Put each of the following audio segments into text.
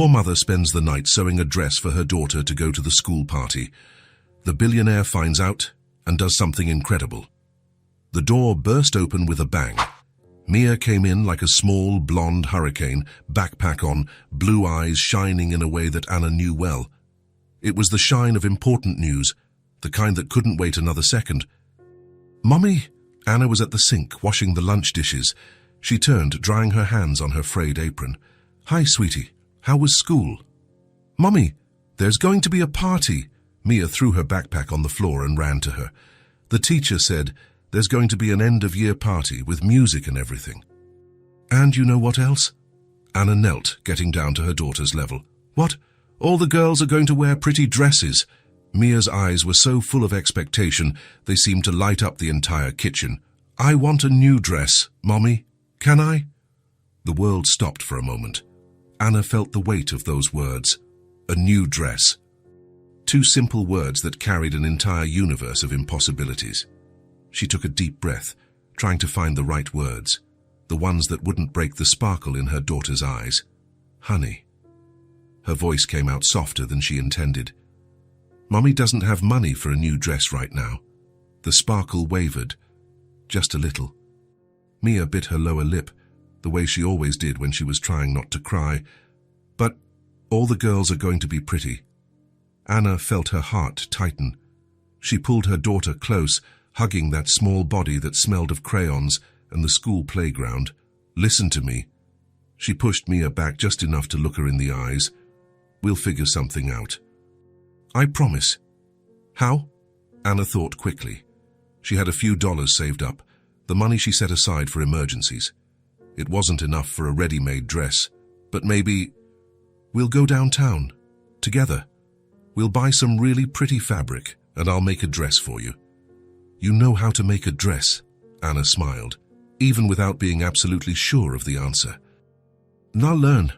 poor mother spends the night sewing a dress for her daughter to go to the school party. The billionaire finds out and does something incredible. The door burst open with a bang. Mia came in like a small, blonde hurricane, backpack on, blue eyes shining in a way that Anna knew well. It was the shine of important news, the kind that couldn't wait another second. "Mommy!" Anna was at the sink, washing the lunch dishes. She turned, drying her hands on her frayed apron. "Hi, sweetie. How was school?" "Mommy, there's going to be a party." Mia threw her backpack on the floor and ran to her. "The teacher said there's going to be an end-of-year party with music and everything." "And you know what else?" Anna knelt, getting down to her daughter's level. "What? All the girls are going to wear pretty dresses." Mia's eyes were so full of expectation, they seemed to light up the entire kitchen. "I want a new dress, Mommy. Can I?" The world stopped for a moment. Anna felt the weight of those words. A new dress. Two simple words that carried an entire universe of impossibilities. She took a deep breath, trying to find the right words, the ones that wouldn't break the sparkle in her daughter's eyes. "Honey." Her voice came out softer than she intended. "Mommy doesn't have money for a new dress right now." The sparkle wavered, just a little. Mia bit her lower lip, the way she always did when she was trying not to cry. "But all the girls are going to be pretty." Anna felt her heart tighten. She pulled her daughter close, hugging that small body that smelled of crayons and the school playground. "Listen to me." She pushed Mia back just enough to look her in the eyes. "We'll figure something out. I promise." "How?" Anna thought quickly. She had a few dollars saved up, the money she set aside for emergencies. It wasn't enough for a ready-made dress, but maybe... "We'll go downtown, together. We'll buy some really pretty fabric, and I'll make a dress for you." "You know how to make a dress," Anna smiled, even without being absolutely sure of the answer. "Now learn."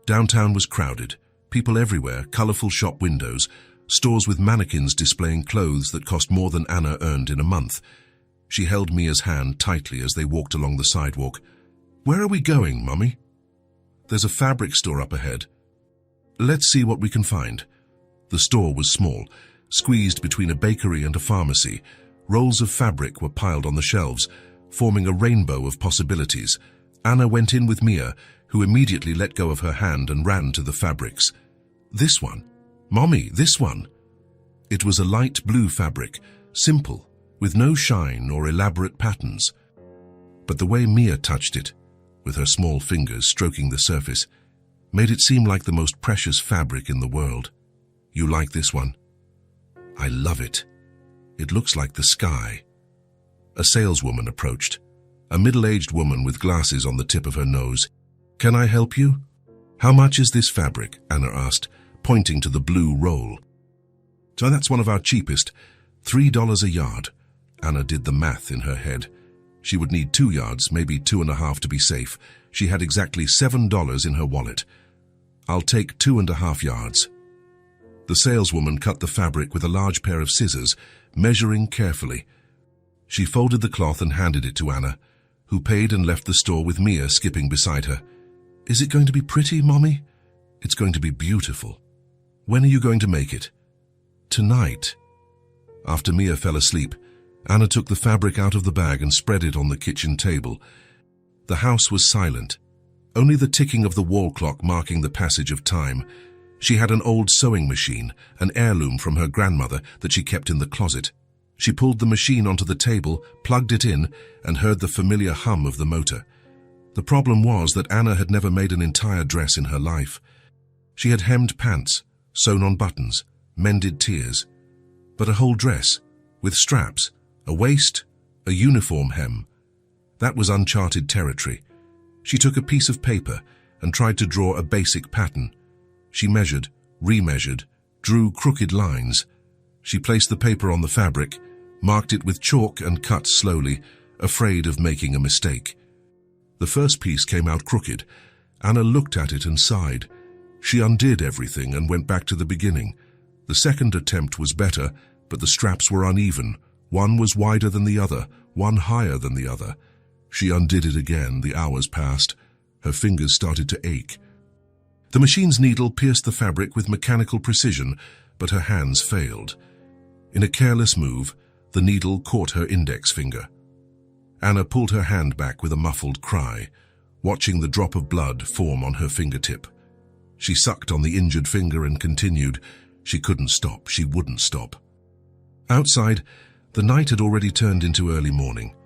Downtown was crowded. People everywhere, colorful shop windows, stores with mannequins displaying clothes that cost more than Anna earned in a month. She held Mia's hand tightly as they walked along the sidewalk. "Where are we going, Mummy?" "There's a fabric store up ahead. Let's see what we can find." The store was small, squeezed between a bakery and a pharmacy. Rolls of fabric were piled on the shelves, forming a rainbow of possibilities. Anna went in with Mia, who immediately let go of her hand and ran to the fabrics. "This one. Mommy, this one." It was a light blue fabric, simple, with no shine or elaborate patterns. But the way Mia touched it, with her small fingers stroking the surface, made it seem like the most precious fabric in the world. "You like this one?" "I love it. It looks like the sky." A saleswoman approached, a middle-aged woman with glasses on the tip of her nose. "Can I help you?" "How much is this fabric?" Anna asked, pointing to the blue roll. "So that's one of our cheapest, $3 a yard." Anna did the math in her head. She would need 2 yards, maybe 2.5 to be safe. She had exactly $7 in her wallet. "I'll take 2.5 yards." The saleswoman cut the fabric with a large pair of scissors, measuring carefully. She folded the cloth and handed it to Anna, who paid and left the store with Mia skipping beside her. "Is it going to be pretty, Mommy?" "It's going to be beautiful." "When are you going to make it?" "Tonight." After Mia fell asleep, Anna took the fabric out of the bag and spread it on the kitchen table. The house was silent, only the ticking of the wall clock marking the passage of time. She had an old sewing machine, an heirloom from her grandmother that she kept in the closet. She pulled the machine onto the table, plugged it in, and heard the familiar hum of the motor. The problem was that Anna had never made an entire dress in her life. She had hemmed pants, sewn on buttons, mended tiers. But a whole dress, with straps, a waist, a uniform hem. That was uncharted territory. She took a piece of paper and tried to draw a basic pattern. She measured, remeasured, drew crooked lines. She placed the paper on the fabric, marked it with chalk and cut slowly, afraid of making a mistake. The first piece came out crooked. Anna looked at it and sighed. She undid everything and went back to the beginning. The second attempt was better, but the straps were uneven. One was wider than the other, one higher than the other. She undid it again. The hours passed. Her fingers started to ache. The machine's needle pierced the fabric with mechanical precision, but her hands failed. In a careless move, the needle caught her index finger. Anna pulled her hand back with a muffled cry, watching the drop of blood form on her fingertip. She sucked on the injured finger and continued. She couldn't stop. She wouldn't stop. Outside, the night had already turned into early morning.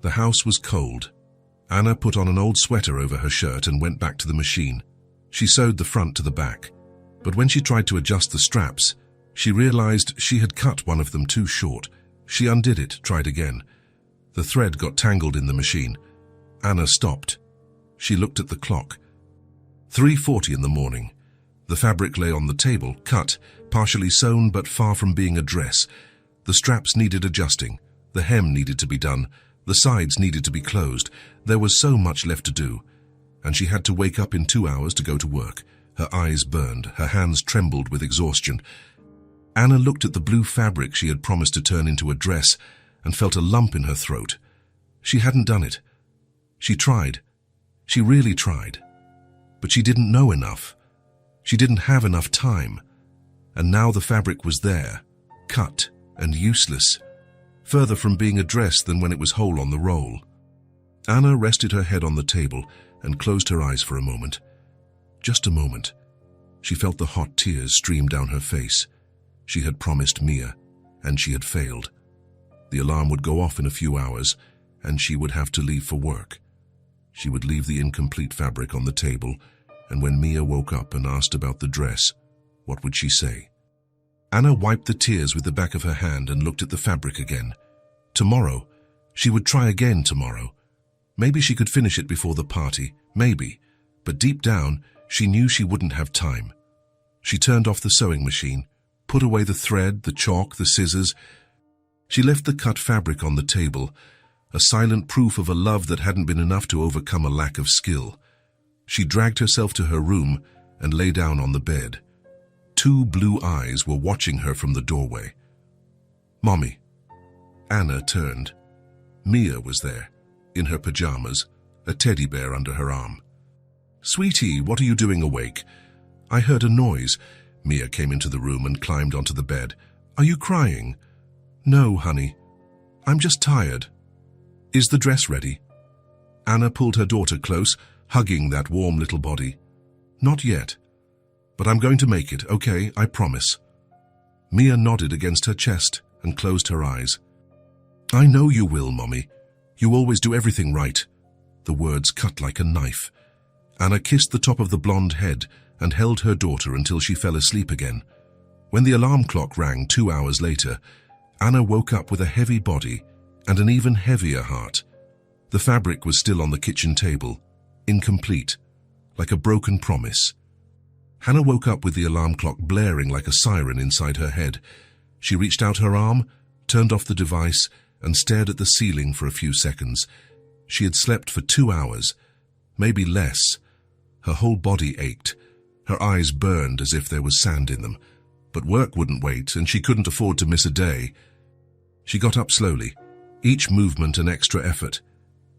The house was cold. Anna put on an old sweater over her shirt and went back to the machine. She sewed the front to the back, but when she tried to adjust the straps, she realized she had cut one of them too short. She undid it, tried again. The thread got tangled in the machine. Anna stopped. She looked at the clock. 3:40 in the morning. The fabric lay on the table, cut, partially sewn but far from being a dress. The straps needed adjusting. The hem needed to be done. The sides needed to be closed. There was so much left to do, and she had to wake up in 2 hours to go to work. Her eyes burned. Her hands trembled with exhaustion. Anna looked at the blue fabric she had promised to turn into a dress and felt a lump in her throat. She hadn't done it. She tried. She really tried. But she didn't know enough. She didn't have enough time. And now the fabric was there, cut and useless, further from being a dress than when it was whole on the roll. Anna rested her head on the table and closed her eyes for a moment. Just a moment. She felt the hot tears stream down her face. She had promised Mia, and she had failed. The alarm would go off in a few hours, and she would have to leave for work. She would leave the incomplete fabric on the table, and when Mia woke up and asked about the dress, what would she say? Anna wiped the tears with the back of her hand and looked at the fabric again. Tomorrow. She would try again tomorrow. Maybe she could finish it before the party, maybe, but deep down, she knew she wouldn't have time. She turned off the sewing machine, put away the thread, the chalk, the scissors. She left the cut fabric on the table, a silent proof of a love that hadn't been enough to overcome a lack of skill. She dragged herself to her room and lay down on the bed. 2 blue eyes were watching her from the doorway. "Mommy." Anna turned. Mia was there, in her pajamas, a teddy bear under her arm. "Sweetie, what are you doing awake?" "I heard a noise." Mia came into the room and climbed onto the bed. "Are you crying?" "No, honey. I'm just tired." "Is the dress ready?" Anna pulled her daughter close, hugging that warm little body. "Not yet. But I'm going to make it, okay? I promise." Mia nodded against her chest and closed her eyes. "I know you will, Mommy. You always do everything right." The words cut like a knife. Anna kissed the top of the blonde head and held her daughter until she fell asleep again. When the alarm clock rang 2 hours later, Anna woke up with a heavy body and an even heavier heart. The fabric was still on the kitchen table, incomplete, like a broken promise. Hannah woke up with the alarm clock blaring like a siren inside her head. She reached out her arm, turned off the device, and stared at the ceiling for a few seconds. She had slept for 2 hours, maybe less. Her whole body ached. Her eyes burned as if there was sand in them. But work wouldn't wait, and she couldn't afford to miss a day. She got up slowly, each movement an extra effort.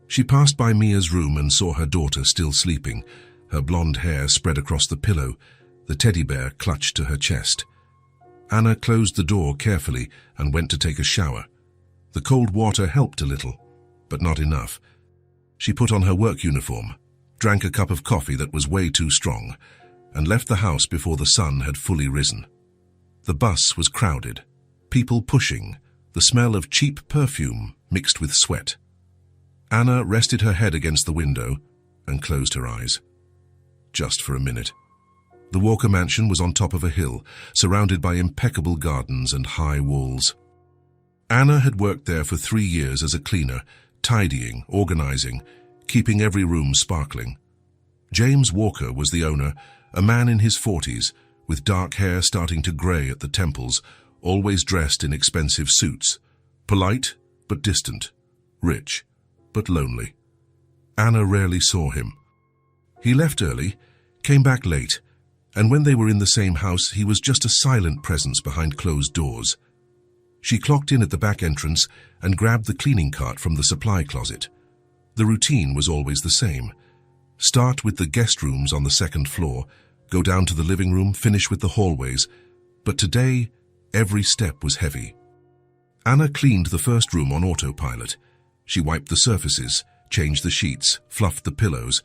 She passed by Mia's room and saw her daughter still sleeping, her blonde hair spread across the pillow, the teddy bear clutched to her chest. Anna closed the door carefully and went to take a shower. The cold water helped a little, but not enough. She put on her work uniform, drank a cup of coffee that was way too strong, and left the house before the sun had fully risen. The bus was crowded, people pushing, the smell of cheap perfume mixed with sweat. Anna rested her head against the window and closed her eyes. Just for a minute. The Walker mansion was on top of a hill, surrounded by impeccable gardens and high walls. Anna had worked there for 3 years as a cleaner, tidying, organizing, keeping every room sparkling. James Walker was the owner, a man in his 40s, with dark hair starting to gray at the temples, always dressed in expensive suits, polite but distant, rich but lonely. Anna rarely saw him. He left early, came back late, and when they were in the same house, he was just a silent presence behind closed doors. She clocked in at the back entrance and grabbed the cleaning cart from the supply closet. The routine was always the same. Start with the guest rooms on the second floor, go down to the living room, finish with the hallways. But today, every step was heavy. Anna cleaned the first room on autopilot. She wiped the surfaces, changed the sheets, fluffed the pillows.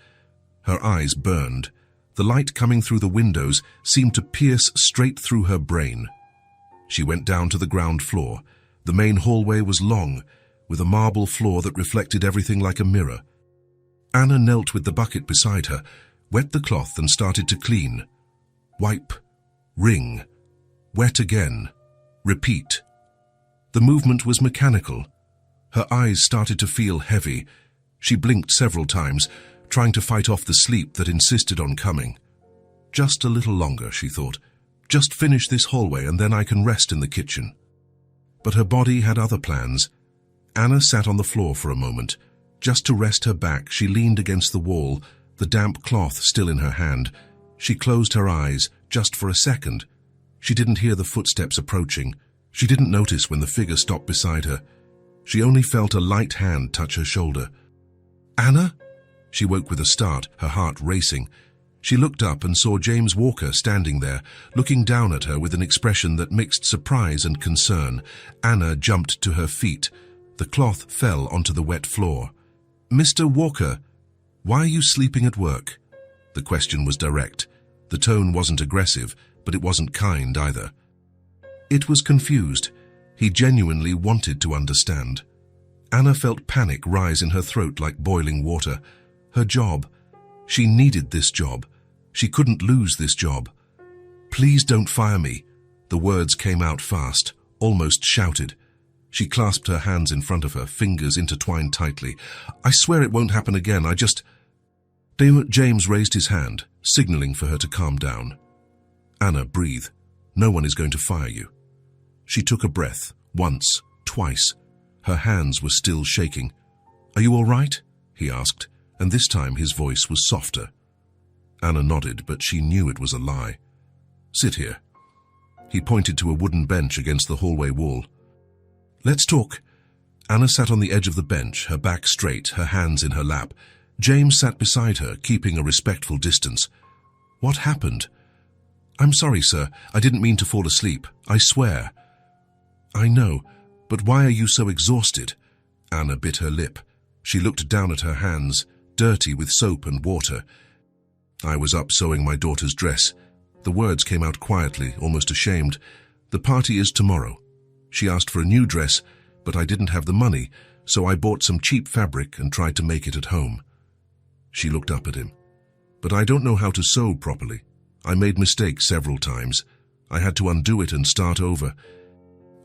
Her eyes burned. The light coming through the windows seemed to pierce straight through her brain. She went down to the ground floor. The main hallway was long, with a marble floor that reflected everything like a mirror. Anna knelt with the bucket beside her, wet the cloth and started to clean. Wipe, wring, wet again, repeat. The movement was mechanical. Her eyes started to feel heavy. She blinked several times, trying to fight off the sleep that insisted on coming. Just a little longer, she thought. Just finish this hallway and then I can rest in the kitchen. But her body had other plans. Anna sat on the floor for a moment. Just to rest her back, she leaned against the wall, the damp cloth still in her hand. She closed her eyes, just for a second. She didn't hear the footsteps approaching. She didn't notice when the figure stopped beside her. She only felt a light hand touch her shoulder. "Anna?" She woke with a start, her heart racing. She looked up and saw James Walker standing there, looking down at her with an expression that mixed surprise and concern. Anna jumped to her feet. The cloth fell onto the wet floor. "Mr. Walker, why are you sleeping at work?" The question was direct. The tone wasn't aggressive, but it wasn't kind either. It was confused. He genuinely wanted to understand. Anna felt panic rise in her throat like boiling water. Her job. She needed this job. She couldn't lose this job. "Please don't fire me." The words came out fast, almost shouted. She clasped her hands in front of her, fingers intertwined tightly. "I swear it won't happen again. James raised his hand, signaling for her to calm down. "Anna, breathe. No one is going to fire you." She took a breath, once, twice. Her hands were still shaking. "Are you all right?" he asked, and this time his voice was softer. Anna nodded, but she knew it was a lie. "Sit here." He pointed to a wooden bench against the hallway wall. "Let's talk." Anna sat on the edge of the bench, her back straight, her hands in her lap. James sat beside her, keeping a respectful distance. "What happened?" "I'm sorry, sir. I didn't mean to fall asleep. I swear." "I know, but why are you so exhausted?" Anna bit her lip. She looked down at her hands, dirty with soap and water. "I was up sewing my daughter's dress." The words came out quietly, almost ashamed. "The party is tomorrow. She asked for a new dress, but I didn't have the money, so I bought some cheap fabric and tried to make it at home." She looked up at him. "But I don't know how to sew properly. I made mistakes several times. I had to undo it and start over.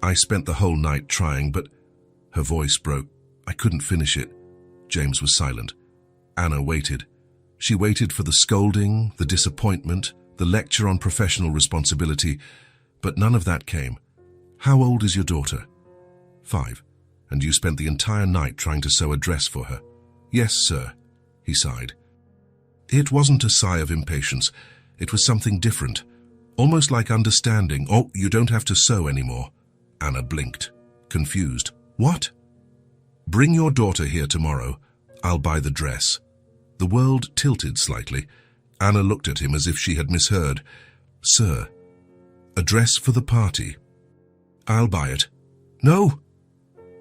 I spent the whole night trying, but..." Her voice broke. "I couldn't finish it." James was silent. Anna waited. She waited for the scolding, the disappointment, the lecture on professional responsibility, but none of that came. "How old is your daughter?" 5. "And you spent the entire night trying to sew a dress for her?" "Yes, sir," he sighed. It wasn't a sigh of impatience. It was something different, almost like understanding. "Oh, you don't have to sew anymore." Anna blinked, confused. "What?" "Bring your daughter here tomorrow. I'll buy the dress." The world tilted slightly. Anna looked at him as if she had misheard. "Sir, a dress for the party." "I'll buy it." "No!"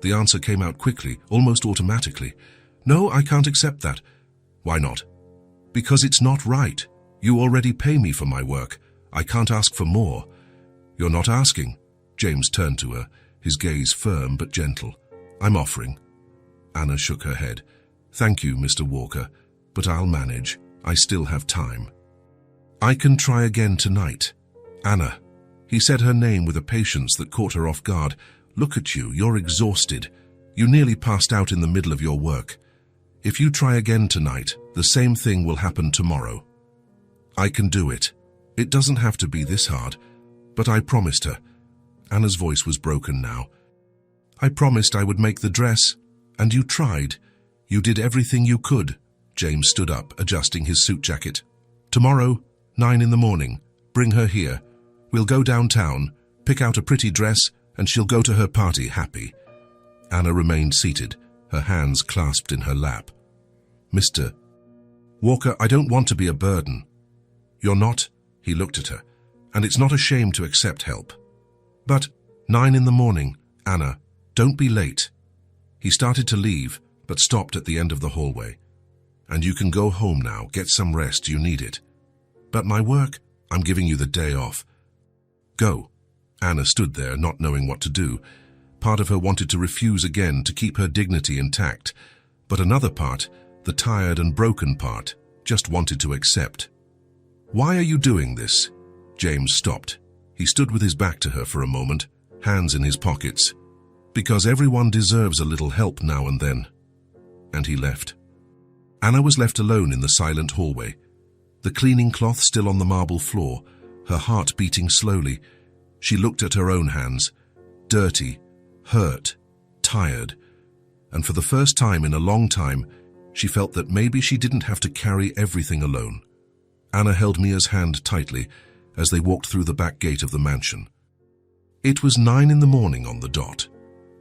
The answer came out quickly, almost automatically. "No, I can't accept that." "Why not?" "Because it's not right. You already pay me for my work. I can't ask for more." "You're not asking." James turned to her, his gaze firm but gentle. "I'm offering." Anna shook her head. "Thank you, Mr. Walker, but I'll manage. I still have time." "I can try again tonight." "Anna." He said her name with a patience that caught her off guard. "Look at you, you're exhausted. You nearly passed out in the middle of your work. If you try again tonight, the same thing will happen tomorrow." "I can do it. It doesn't have to be this hard." "But I promised her." Anna's voice was broken now. "I promised I would make the dress, and you tried. You did everything you could." James stood up, adjusting his suit jacket. "Tomorrow, 9 in the morning. Bring her here. We'll go downtown, pick out a pretty dress, and she'll go to her party happy." Anna remained seated, her hands clasped in her lap. "Mr. Walker, I don't want to be a burden." "You're not?" He looked at her. "And it's not a shame to accept help." "But 9 in the morning, Anna. Don't be late." He started to leave, but stopped at the end of the hallway. "And you can go home now. Get some rest. You need it." "But my work." "I'm giving you the day off." "Go." Anna stood there, not knowing what to do. Part of her wanted to refuse again to keep her dignity intact, but another part, the tired and broken part, just wanted to accept. "Why are you doing this?" James stopped. He stood with his back to her for a moment, hands in his pockets. "Because everyone deserves a little help now and then." And he left. Anna was left alone in the silent hallway, the cleaning cloth still on the marble floor, her heart beating slowly. She looked at her own hands, dirty, hurt, tired, and for the first time in a long time, she felt that maybe she didn't have to carry everything alone. Anna held Mia's hand tightly as they walked through the back gate of the mansion. It was 9 in the morning on the dot.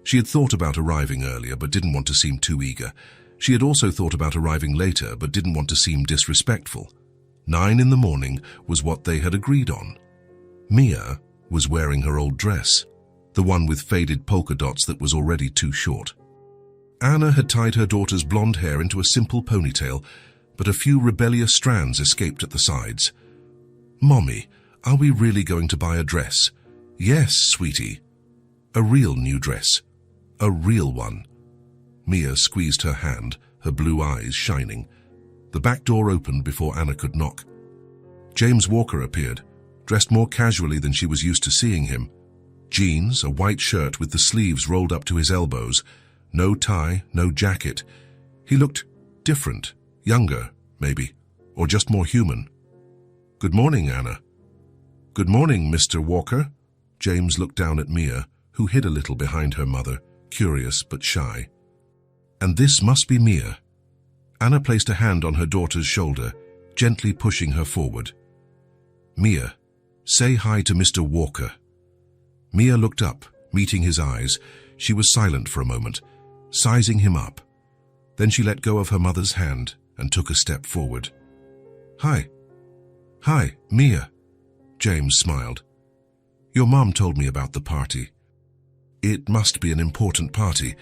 She had thought about arriving earlier but didn't want to seem too eager. She had also thought about arriving later but didn't want to seem disrespectful. 9 in the morning was what they had agreed on. Mia was wearing her old dress, the one with faded polka dots that was already too short. Anna had tied her daughter's blonde hair into a simple ponytail, but a few rebellious strands escaped at the sides. "Mommy, are we really going to buy a dress?" "Yes, sweetie." "A real new dress. A real one." Mia squeezed her hand, her blue eyes shining. The back door opened before Anna could knock. James Walker appeared, dressed more casually than she was used to seeing him. Jeans, a white shirt with the sleeves rolled up to his elbows, no tie, no jacket. He looked different, younger, maybe, or just more human. "Good morning, Anna." "Good morning, Mr. Walker." James looked down at Mia, who hid a little behind her mother, curious but shy. "And this must be Mia." Anna placed a hand on her daughter's shoulder, gently pushing her forward. "Mia, say hi to Mr. Walker." Mia looked up, meeting his eyes. She was silent for a moment, sizing him up. Then she let go of her mother's hand and took a step forward. "Hi." "Hi, Mia." James smiled. "Your mom told me about the party." "It must be an important party."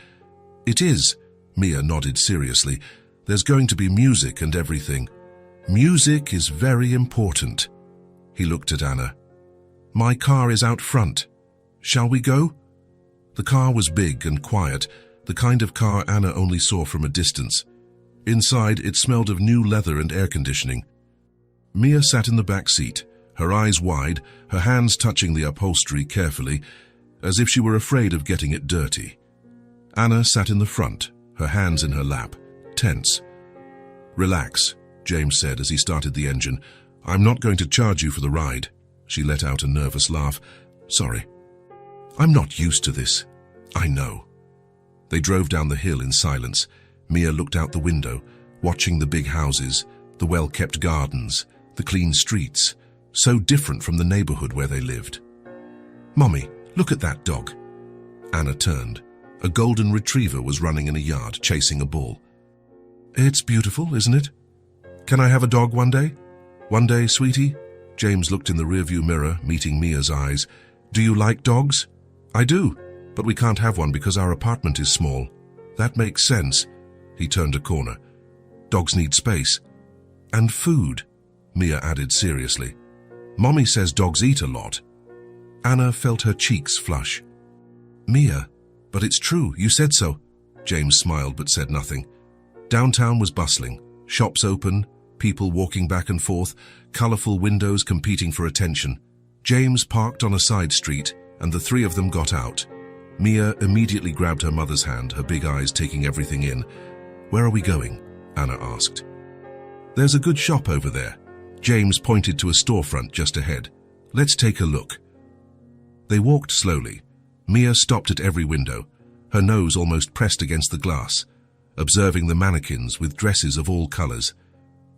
"It is," Mia nodded seriously. "There's going to be music and everything." "Music is very important." He looked at Anna. "My car is out front. Shall we go?" The car was big and quiet, the kind of car Anna only saw from a distance. Inside, it smelled of new leather and air conditioning. Mia sat in the back seat, her eyes wide, her hands touching the upholstery carefully, as if she were afraid of getting it dirty. Anna sat in the front, her hands in her lap, tense. "Relax," James said as he started the engine. "I'm not going to charge you for the ride." She let out a nervous laugh. "Sorry. I'm not used to this." "I know." They drove down the hill in silence. Mia looked out the window, watching the big houses, the well-kept gardens, the clean streets, so different from the neighborhood where they lived. "Mommy, look at that dog." Anna turned. A golden retriever was running in a yard, chasing a ball. "It's beautiful, isn't it? Can I have a dog one day?" "One day, sweetie?" James looked in the rearview mirror, meeting Mia's eyes. "Do you like dogs?" "I do, but we can't have one because our apartment is small." "That makes sense." He turned a corner. "Dogs need space." "And food," Mia added seriously. "Mommy says dogs eat a lot." Anna felt her cheeks flush. "Mia, but it's true, you said so." James smiled but said nothing. Downtown was bustling, shops open, people walking back and forth, colorful windows competing for attention. James parked on a side street, and the three of them got out. Mia immediately grabbed her mother's hand, her big eyes taking everything in. "Where are we going?" Anna asked. "There's a good shop over there." James pointed to a storefront just ahead. "Let's take a look." They walked slowly. Mia stopped at every window, her nose almost pressed against the glass, observing the mannequins with dresses of all colors.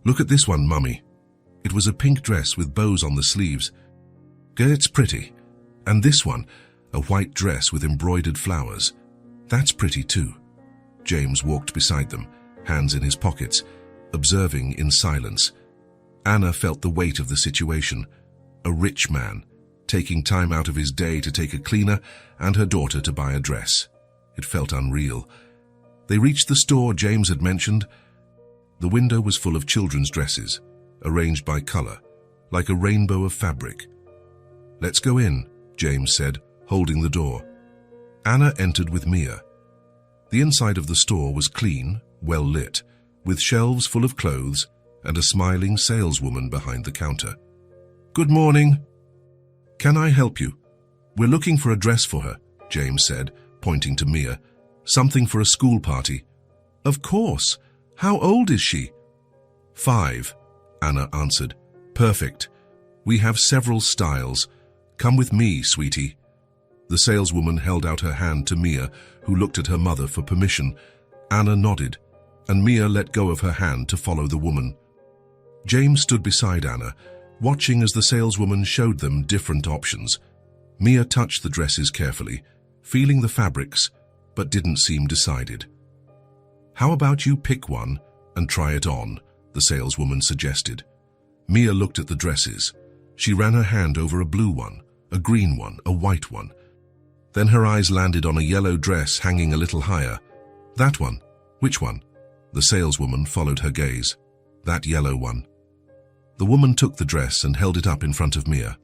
"Look at this one, Mummy." It was a pink dress with bows on the sleeves. "It's pretty." "And this one, a white dress with embroidered flowers. That's pretty too." James walked beside them, hands in his pockets, observing in silence. Anna felt the weight of the situation. a rich man, taking time out of his day to take a cleaner and her daughter to buy a dress. It felt unreal. They reached the store James had mentioned. The window was full of children's dresses, arranged by color, like a rainbow of fabric. "Let's go in," James said, holding the door. Anna entered with Mia. The inside of the store was clean, well lit, with shelves full of clothes and a smiling saleswoman behind the counter. "Good morning. Can I help you? We're looking for a dress for her," James said, pointing to Mia. "Something for a school party." "Of course. How old is she?" 5, Anna answered. "Perfect. We have several styles. Come with me, sweetie." The saleswoman held out her hand to Mia, who looked at her mother for permission. Anna nodded, and Mia let go of her hand to follow the woman. James stood beside Anna, watching as the saleswoman showed them different options. Mia touched the dresses carefully, feeling the fabrics, but didn't seem decided. "How about you pick one and try it on?" the saleswoman suggested. Mia looked at the dresses. She ran her hand over a blue one, a green one, a white one. Then her eyes landed on a yellow dress hanging a little higher. "That one." "Which one?" The saleswoman followed her gaze. "That yellow one." The woman took the dress and held it up in front of Mia.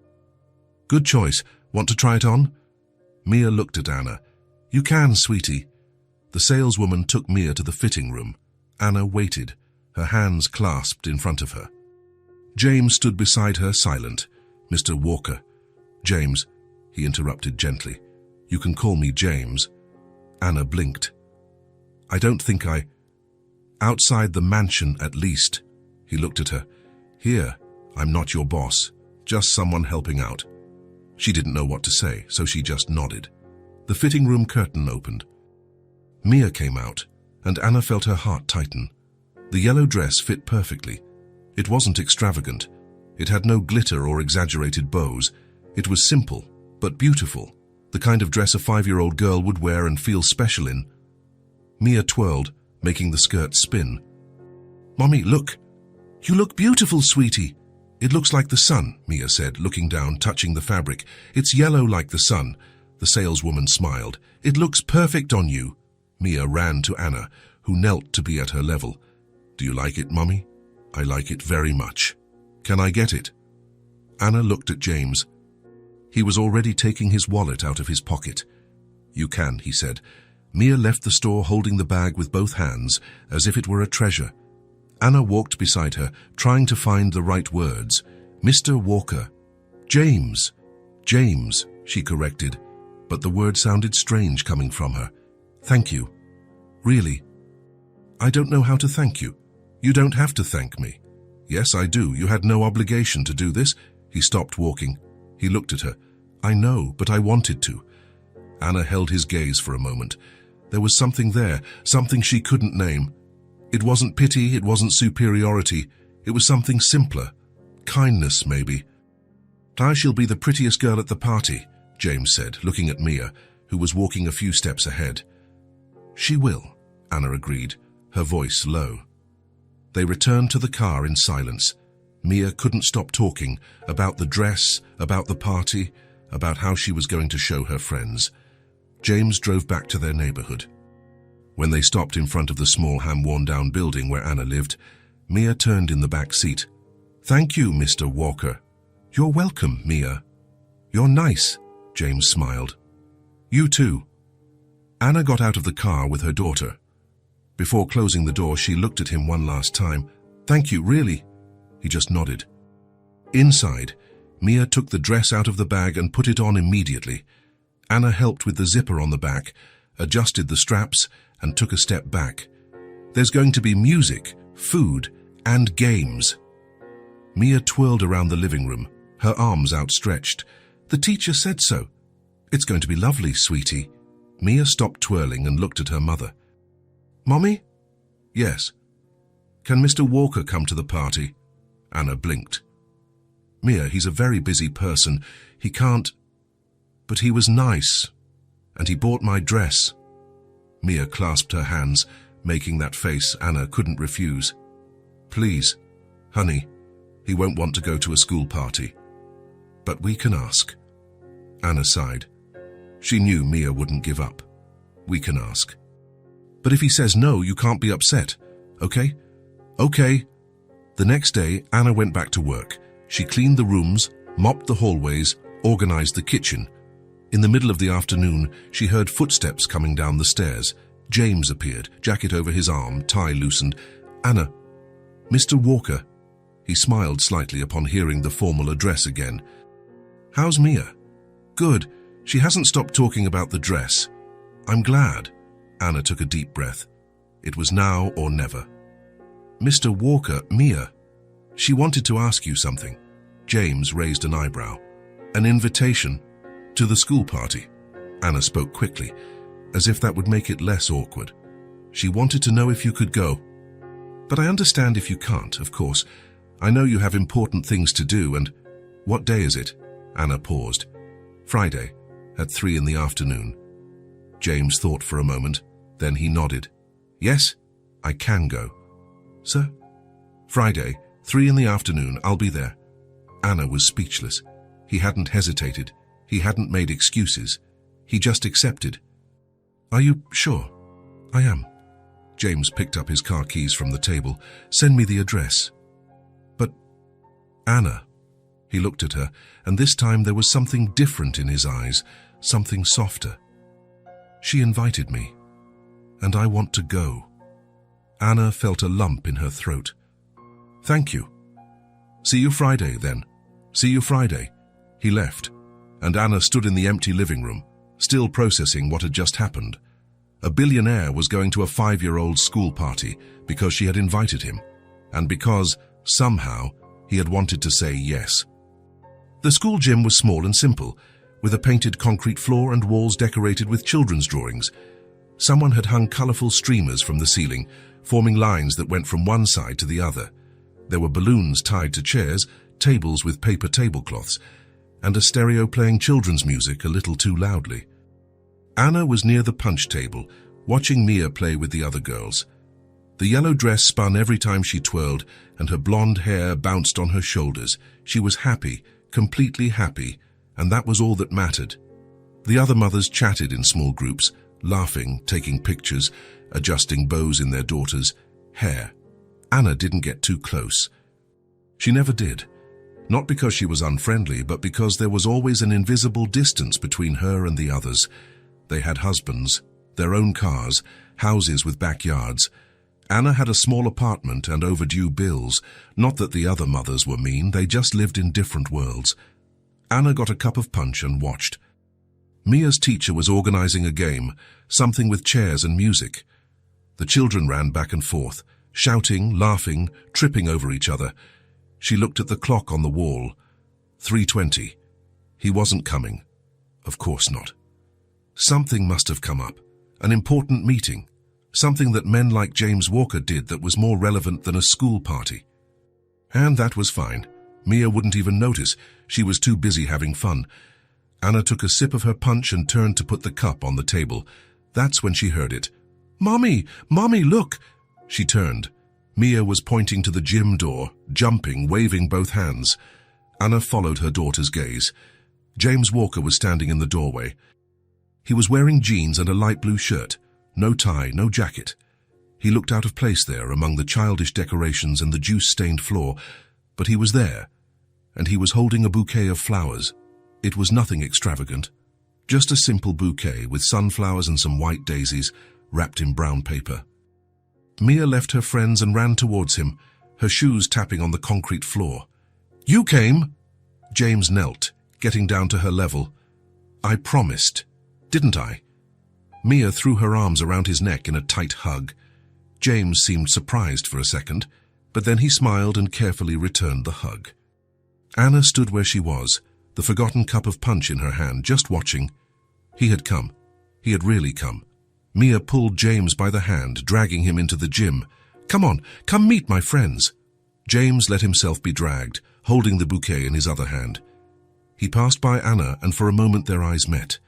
"Good choice. Want to try it on?" Mia looked at Anna. "You can, sweetie." The saleswoman took Mia to the fitting room. Anna waited, her hands clasped in front of her. James stood beside her, silent. "Mr. Walker." "James," he interrupted gently. "You can call me James." Anna blinked. "I don't think I—" "Outside the mansion, at least." He looked at her. "Here, I'm not your boss, just someone helping out." She didn't know what to say, so she just nodded. The fitting room curtain opened. Mia came out, and Anna felt her heart tighten. The yellow dress fit perfectly. It wasn't extravagant. It had no glitter or exaggerated bows. It was simple, but beautiful, the kind of dress a 5-year-old girl would wear and feel special in. Mia twirled, making the skirt spin. "Mommy, look. You look beautiful, sweetie." "It looks like the sun," Mia said, looking down, touching the fabric. "It's yellow like the sun." The saleswoman smiled. "It looks perfect on you." Mia ran to Anna, who knelt to be at her level. "Do you like it, Mommy?" "I like it very much." "Can I get it?" Anna looked at James. He was already taking his wallet out of his pocket. "You can," he said. Mia left the store holding the bag with both hands, as if it were a treasure. Anna walked beside her, trying to find the right words. "Mr. Walker." "James." "James," she corrected, but the word sounded strange coming from her. "Thank you." "Really?" "I don't know how to thank you." "You don't have to thank me." "Yes, I do. You had no obligation to do this." He stopped walking. He looked at her. "I know, but I wanted to." Anna held his gaze for a moment. There was something there, something she couldn't name. It wasn't pity, it wasn't superiority. It was something simpler. Kindness, maybe. "She'll be the prettiest girl at the party," James said, looking at Mia, who was walking a few steps ahead. "She will," Anna agreed, her voice low. They returned to the car in silence. Mia couldn't stop talking about the dress, about the party, about how she was going to show her friends. James drove back to their neighborhood. When they stopped in front of the small ham-worn-down building where Anna lived, Mia turned in the back seat. "Thank you, Mr. Walker." "You're welcome, Mia." "You're nice," James smiled. "You too." Anna got out of the car with her daughter. Before closing the door, she looked at him one last time. "Thank you, really?" He just nodded. Inside, Mia took the dress out of the bag and put it on immediately. Anna helped with the zipper on the back, adjusted the straps, and took a step back. "There's going to be music, food, and games." Mia twirled around the living room, her arms outstretched. "The teacher said so." "It's going to be lovely, sweetie." Mia stopped twirling and looked at her mother. "Mommy?" "Yes." "Can Mr. Walker come to the party?" Anna blinked. "Mia, he's a very busy person. He can't—" "But he was nice, and he bought my dress." Mia clasped her hands, making that face Anna couldn't refuse. "Please, honey, he won't want to go to a school party." But we can ask. Anna sighed. She knew Mia wouldn't give up. We can ask. But if he says no, you can't be upset, okay? Okay. The next day, Anna went back to work. She cleaned the rooms, mopped the hallways, organized the kitchen. In the middle of the afternoon, she heard footsteps coming down the stairs. James appeared, jacket over his arm, tie loosened. Anna, Mr. Walker. He smiled slightly upon hearing the formal address again. How's Mia? Good. She hasn't stopped talking about the dress. I'm glad. Anna took a deep breath. It was now or never. Mr. Walker, Mia. She wanted to ask you something. James raised an eyebrow. An invitation to the school party. Anna spoke quickly, as if that would make it less awkward. She wanted to know if you could go. But I understand if you can't, of course. I know you have important things to do, and what day is it? Anna paused. Friday, at 3 in the afternoon. James thought for a moment, then he nodded. Yes, I can go. Sir? Friday, 3 in the afternoon, I'll be there. Anna was speechless. He hadn't hesitated. He hadn't made excuses. He just accepted. Are you sure? I am. James picked up his car keys from the table. Send me the address. But, Anna. He looked at her, and this time there was something different in his eyes, something softer. She invited me, and I want to go. Anna felt a lump in her throat. Thank you. See you Friday, then. See you Friday. He left, and Anna stood in the empty living room, still processing what had just happened. A billionaire was going to a 5-year-old school party because she had invited him, and because, somehow, he had wanted to say yes. The school gym was small and simple, with a painted concrete floor and walls decorated with children's drawings. Someone had hung colorful streamers from the ceiling, forming lines that went from one side to the other. There were balloons tied to chairs, tables with paper tablecloths, and a stereo playing children's music a little too loudly. Anna was near the punch table, watching Mia play with the other girls. The yellow dress spun every time she twirled, and her blonde hair bounced on her shoulders. She was happy, completely happy, and that was all that mattered. The other mothers chatted in small groups, laughing, taking pictures, adjusting bows in their daughters' hair. Anna didn't get too close. She never did. Not because she was unfriendly, but because there was always an invisible distance between her and the others. They had husbands, their own cars, houses with backyards. Anna had a small apartment and overdue bills. Not that the other mothers were mean, they just lived in different worlds. Anna got a cup of punch and watched. Mia's teacher was organizing a game, something with chairs and music. The children ran back and forth, shouting, laughing, tripping over each other. She looked at the clock on the wall. 3:20. He wasn't coming. Of course not. Something must have come up. An important meeting. Something that men like James Walker did that was more relevant than a school party. And that was fine. Mia wouldn't even notice. She was too busy having fun. Anna took a sip of her punch and turned to put the cup on the table. That's when she heard it. "Mommy! Mommy, look!" She turned. Mia was pointing to the gym door, jumping, waving both hands. Anna followed her daughter's gaze. James Walker was standing in the doorway. He was wearing jeans and a light blue shirt. No tie, no jacket. He looked out of place there among the childish decorations and the juice-stained floor, but he was there, and he was holding a bouquet of flowers. It was nothing extravagant, just a simple bouquet with sunflowers and some white daisies wrapped in brown paper. Mia left her friends and ran towards him, her shoes tapping on the concrete floor. "You came!" James knelt, getting down to her level. "I promised, didn't I?" Mia threw her arms around his neck in a tight hug. James seemed surprised for a second, but then he smiled and carefully returned the hug. Anna stood where she was, the forgotten cup of punch in her hand, just watching. He had come. He had really come. Mia pulled James by the hand, dragging him into the gym. "Come on, come meet my friends." James let himself be dragged, holding the bouquet in his other hand. He passed by Anna, and for a moment their eyes met.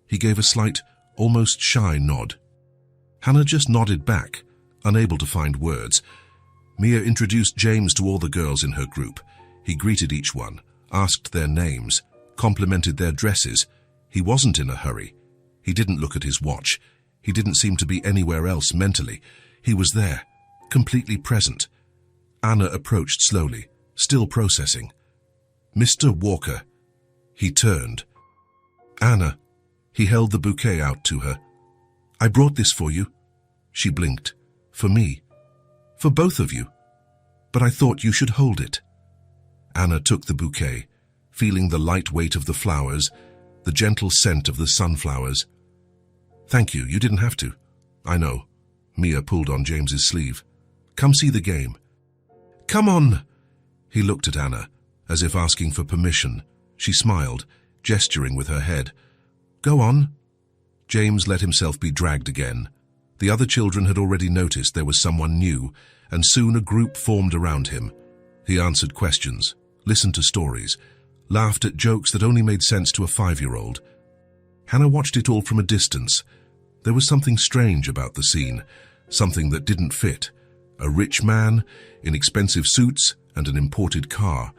He gave a slight, almost shy nod. Hannah just nodded back, unable to find words. Mia introduced James to all the girls in her group. He greeted each one. asked their names, complimented their dresses. He wasn't in a hurry. He didn't look at his watch. He didn't seem to be anywhere else mentally. He was there, completely present. Anna approached slowly, still processing. "Mr. Walker." He turned. "Anna." He held the bouquet out to her. "I brought this for you." She blinked. "For me?" "For both of you. But I thought you should hold it." Anna took the bouquet, feeling the light weight of the flowers, the gentle scent of the sunflowers. "Thank you, you didn't have to." "I know." Mia pulled on James's sleeve. "Come see the game." "Come on." He looked at Anna, as if asking for permission. She smiled, gesturing with her head. "Go on." James let himself be dragged again. The other children had already noticed there was someone new, and soon a group formed around him. He answered questions, listened to stories, laughed at jokes that only made sense to a 5-year-old. Hannah watched it all from a distance. There was something strange about the scene, something that didn't fit. A rich man, in expensive suits and an imported car,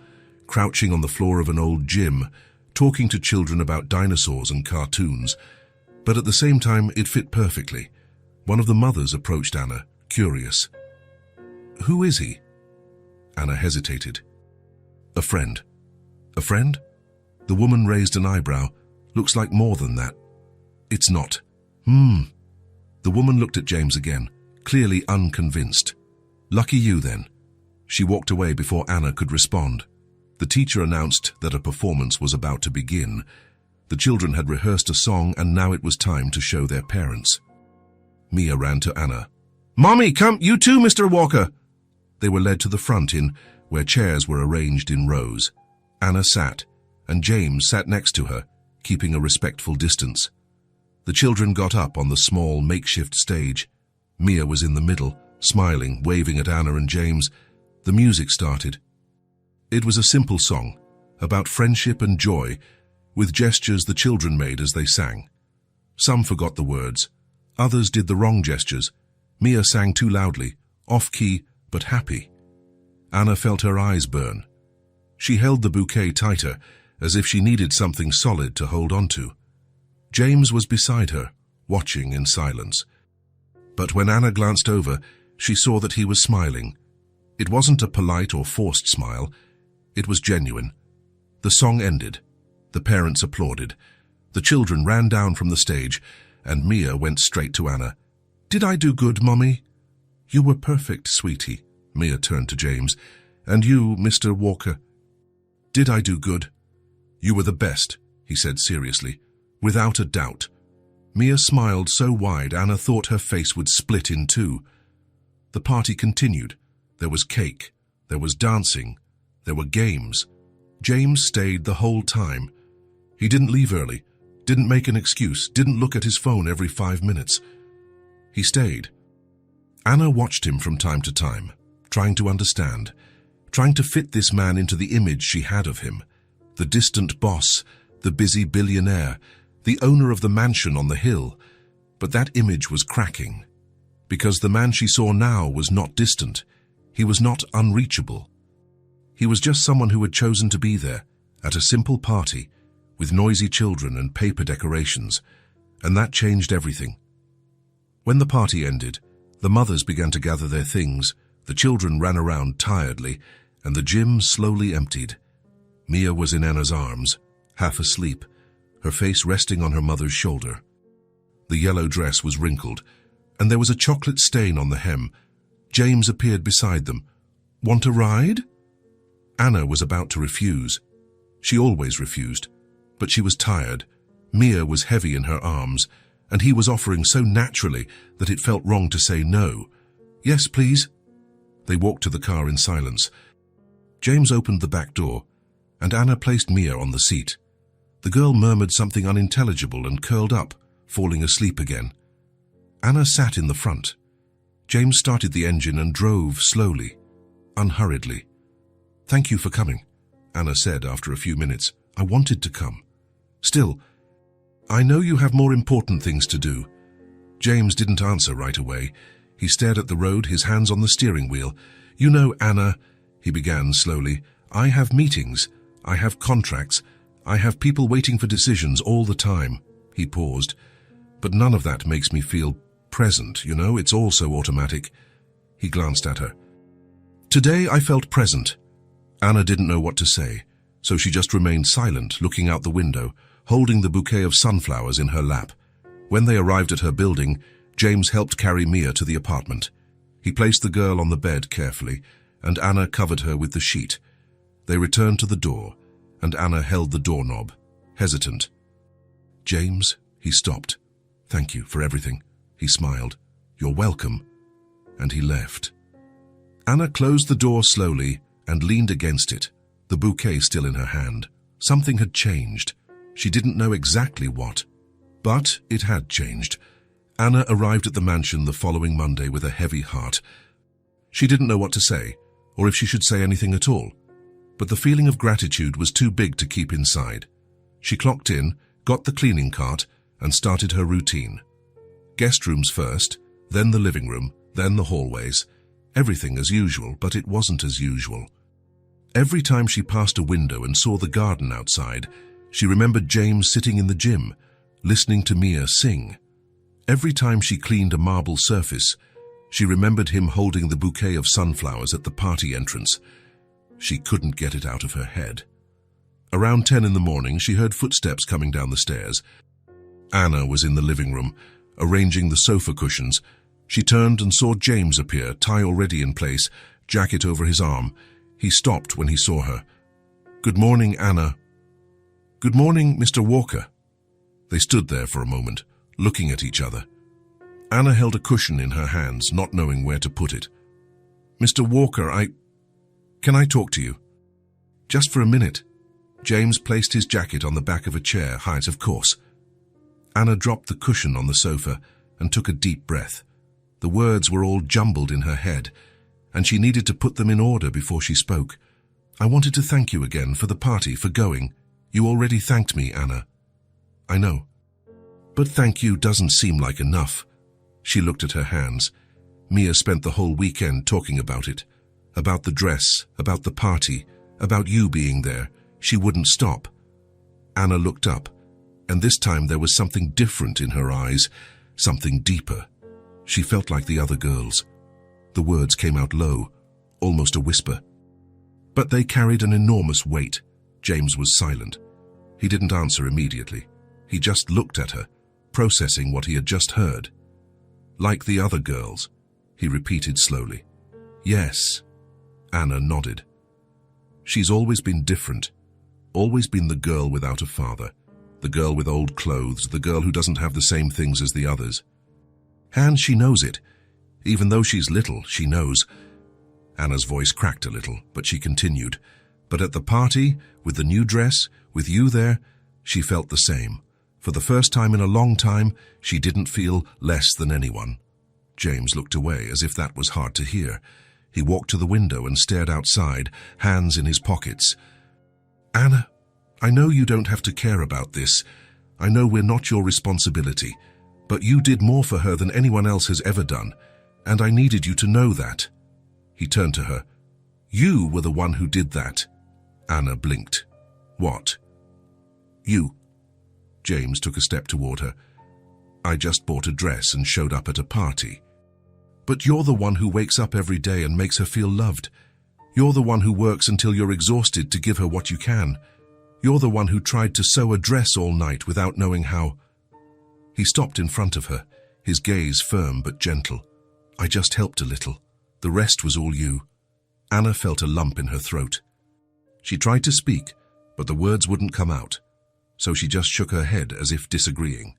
crouching on the floor of an old gym, talking to children about dinosaurs and cartoons. But at the same time, it fit perfectly. One of the mothers approached Anna, curious. "Who is he?" Anna hesitated. "A friend." "A friend?" The woman raised an eyebrow. "Looks like more than that." "It's not." The woman looked at James again, clearly unconvinced. "Lucky you, then." She walked away before Anna could respond. The teacher announced that a performance was about to begin. The children had rehearsed a song, and now it was time to show their parents. Mia ran to Anna. "Mommy, come, you too, Mr. Walker." They were led to the front where chairs were arranged in rows. Anna sat, and James sat next to her, keeping a respectful distance. The children got up on the small, makeshift stage. Mia was in the middle, smiling, waving at Anna and James. The music started. It was a simple song, about friendship and joy, with gestures the children made as they sang. Some forgot the words. Others did the wrong gestures. Mia sang too loudly, off-key, but happy. Anna felt her eyes burn. She held the bouquet tighter, as if she needed something solid to hold on to. James was beside her, watching in silence. But when Anna glanced over, she saw that he was smiling. It wasn't a polite or forced smile. It was genuine. The song ended. The parents applauded. The children ran down from the stage, and Mia went straight to Anna. "Did I do good, Mommy?" "You were perfect, sweetie." Mia turned to James. "And you, Mr. Walker?" "Did I do good?" "You were the best," he said seriously. "Without a doubt." Mia smiled so wide Anna thought her face would split in two. The party continued. There was cake. There was dancing. There were games. James stayed the whole time. He didn't leave early, didn't make an excuse, didn't look at his phone every 5 minutes. He stayed. Anna watched him from time to time, trying to understand, trying to fit this man into the image she had of him. The distant boss, the busy billionaire, the owner of the mansion on the hill. But that image was cracking, because the man she saw now was not distant. He was not unreachable. He was just someone who had chosen to be there, at a simple party, with noisy children and paper decorations, and that changed everything. When the party ended, the mothers began to gather their things, the children ran around tiredly, and the gym slowly emptied. Mia was in Anna's arms, half asleep, her face resting on her mother's shoulder. The yellow dress was wrinkled, and there was a chocolate stain on the hem. James appeared beside them. "Want a ride?" Anna was about to refuse. She always refused, but she was tired. Mia was heavy in her arms, and he was offering so naturally that it felt wrong to say no. "Yes, please." They walked to the car in silence. James opened the back door, and Anna placed Mia on the seat. The girl murmured something unintelligible and curled up, falling asleep again. Anna sat in the front. James started the engine and drove slowly, unhurriedly. "Thank you for coming," Anna said after a few minutes. "I wanted to come. Still, I know you have more important things to do." James didn't answer right away. He stared at the road, his hands on the steering wheel. "You know, Anna," he began slowly, "I have meetings. I have contracts. I have people waiting for decisions all the time." He paused. "But none of that makes me feel present, you know? It's all so automatic." He glanced at her. "Today I felt present." Anna didn't know what to say, so she just remained silent, looking out the window, holding the bouquet of sunflowers in her lap. When they arrived at her building, James helped carry Mia to the apartment. He placed the girl on the bed carefully, and Anna covered her with the sheet. They returned to the door, and Anna held the doorknob, hesitant. "James," he stopped. "Thank you for everything." He smiled. "You're welcome." And he left. Anna closed the door slowly and leaned against it, the bouquet still in her hand. Something had changed. She didn't know exactly what, but it had changed. Anna arrived at the mansion the following Monday with a heavy heart. She didn't know what to say, or if she should say anything at all, but the feeling of gratitude was too big to keep inside. She clocked in, got the cleaning cart, and started her routine. Guest rooms first, then the living room, then the hallways. Everything as usual, but it wasn't as usual. Every time she passed a window and saw the garden outside, she remembered James sitting in the gym, listening to Mia sing. Every time she cleaned a marble surface, she remembered him holding the bouquet of sunflowers at the party entrance. She couldn't get it out of her head. Around 10 in the morning, she heard footsteps coming down the stairs. Anna was in the living room, arranging the sofa cushions. She turned and saw James appear, tie already in place, jacket over his arm. He stopped when he saw her. "Good morning, Anna." "Good morning, Mr. Walker." They stood there for a moment, looking at each other. Anna held a cushion in her hands, not knowing where to put it. "Mr. Walker, Can I talk to you?" "Just for a minute." James placed his jacket on the back of a chair, height of course. Anna dropped the cushion on the sofa and took a deep breath. The words were all jumbled in her head, and she needed to put them in order before she spoke. "I wanted to thank you again for the party, for going. You already thanked me, Anna." "I know. But thank you doesn't seem like enough." She looked at her hands. Mia spent the whole weekend talking about it. About the dress, about the party, about you being there. She wouldn't stop. Anna looked up, and this time there was something different in her eyes, something deeper. She felt like the other girls. The words came out low, almost a whisper. But they carried an enormous weight. James was silent. He didn't answer immediately. He just looked at her, processing what he had just heard. "Like the other girls," he repeated slowly. "Yes." Anna nodded. "She's always been different. Always been the girl without a father. The girl with old clothes, the girl who doesn't have the same things as the others. And she knows it. Even though she's little, she knows." Anna's voice cracked a little, but she continued. "But at the party, with the new dress, with you there, she felt the same. For the first time in a long time, she didn't feel less than anyone." James looked away, as if that was hard to hear. He walked to the window and stared outside, hands in his pockets. "Anna, I know you don't have to care about this. I know we're not your responsibility. But you did more for her than anyone else has ever done, and I needed you to know that." He turned to her. "You were the one who did that." Anna blinked. "What?" "You." James took a step toward her. "I just bought a dress and showed up at a party. But you're the one who wakes up every day and makes her feel loved. You're the one who works until you're exhausted to give her what you can. You're the one who tried to sew a dress all night without knowing how." He stopped in front of her, his gaze firm but gentle. "I just helped a little. The rest was all you." Anna felt a lump in her throat. She tried to speak, but the words wouldn't come out, so she just shook her head as if disagreeing.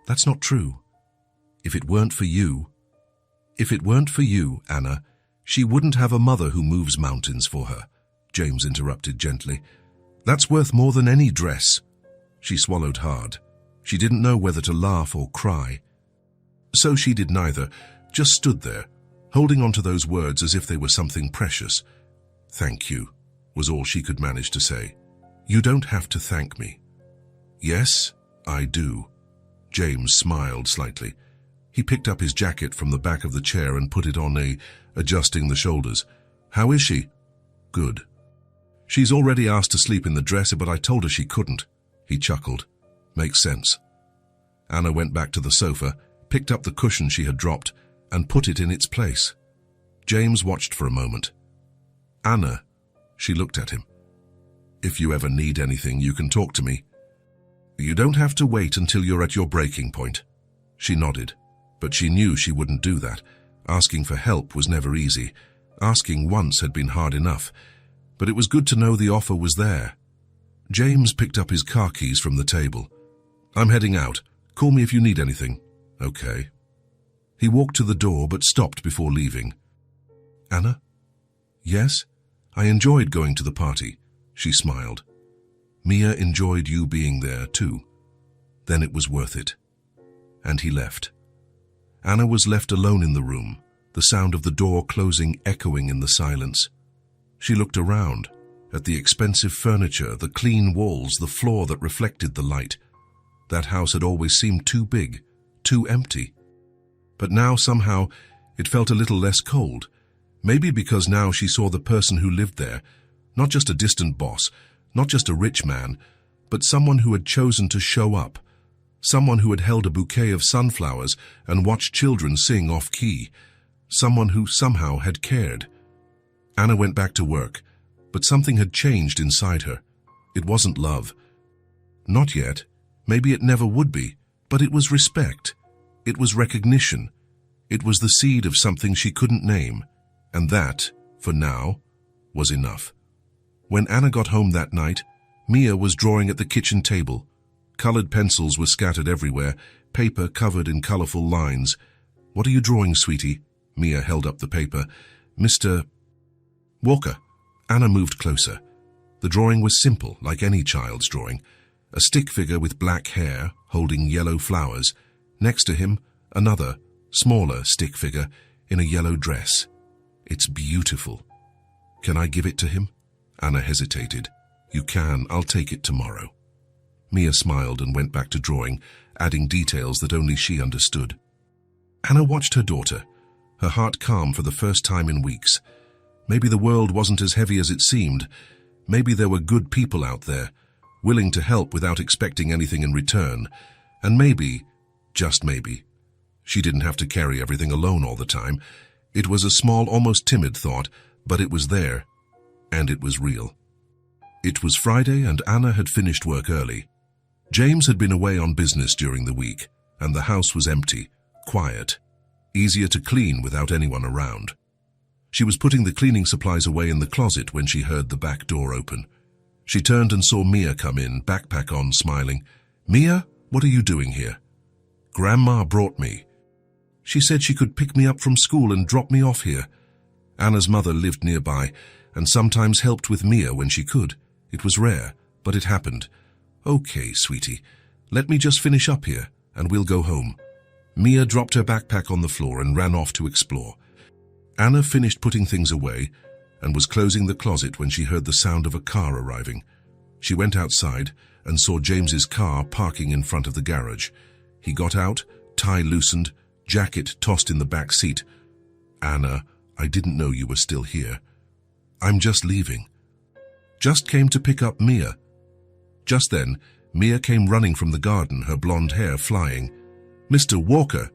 "That's not true. If it weren't for you, Anna, she wouldn't have a mother who moves mountains for her," James interrupted gently. "That's worth more than any dress." She swallowed hard. She didn't know whether to laugh or cry. So she did neither, just stood there, holding on to those words as if they were something precious. "Thank you," was all she could manage to say. "You don't have to thank me." "Yes, I do." James smiled slightly. He picked up his jacket from the back of the chair and put it on, adjusting the shoulders. "How is she?" "Good." She's already asked to sleep in the dresser, but I told her she couldn't. He chuckled. Makes sense. Anna went back to the sofa, picked up the cushion she had dropped, and put it in its place. James watched for a moment. Anna, she looked at him. If you ever need anything, you can talk to me. You don't have to wait until you're at your breaking point. She nodded, but she knew she wouldn't do that. Asking for help was never easy. Asking once had been hard enough, but it was good to know the offer was there. James picked up his car keys from the table. I'm heading out. Call me if you need anything. Okay. He walked to the door but stopped before leaving. Anna? Yes? I enjoyed going to the party. She smiled. Mia enjoyed you being there too. Then it was worth it. And he left. Anna was left alone in the room, the sound of the door closing echoing in the silence. She looked around, at the expensive furniture, the clean walls, the floor that reflected the light. That house had always seemed too big, too empty. But now somehow it felt a little less cold. Maybe because now she saw the person who lived there, not just a distant boss, not just a rich man, but someone who had chosen to show up. Someone who had held a bouquet of sunflowers and watched children sing off-key. Someone who somehow had cared. Anna went back to work, but something had changed inside her. It wasn't love. Not yet. Maybe it never would be, but it was respect. It was recognition. It was the seed of something she couldn't name, and that, for now, was enough. When Anna got home that night, Mia was drawing at the kitchen table. Colored pencils were scattered everywhere, paper covered in colorful lines. What are you drawing, sweetie? Mia held up the paper. Mr. Walker. Anna moved closer. The drawing was simple, like any child's drawing. A stick figure with black hair, holding yellow flowers. Next to him, another, smaller stick figure in a yellow dress. It's beautiful. Can I give it to him? Anna hesitated. You can. I'll take it tomorrow. Mia smiled and went back to drawing, adding details that only she understood. Anna watched her daughter, her heart calm for the first time in weeks. Maybe the world wasn't as heavy as it seemed. Maybe there were good people out there, willing to help without expecting anything in return. And maybe, just maybe, she didn't have to carry everything alone all the time. It was a small, almost timid thought, but it was there, and it was real. It was Friday, and Anna had finished work early. James had been away on business during the week, and the house was empty, quiet, easier to clean without anyone around. She was putting the cleaning supplies away in the closet when she heard the back door open. She turned and saw Mia come in, backpack on, smiling. Mia, what are you doing here? Grandma brought me. She said she could pick me up from school and drop me off here. Anna's mother lived nearby and sometimes helped with Mia when she could. It was rare, but it happened. Okay, sweetie, let me just finish up here and we'll go home. Mia dropped her backpack on the floor and ran off to explore. Anna finished putting things away and was closing the closet when she heard the sound of a car arriving. She went outside and saw James's car parking in front of the garage. He got out, tie loosened, jacket tossed in the back seat. Anna, I didn't know you were still here. I'm just leaving. Just came to pick up Mia. Just then, Mia came running from the garden, her blonde hair flying. Mr. Walker!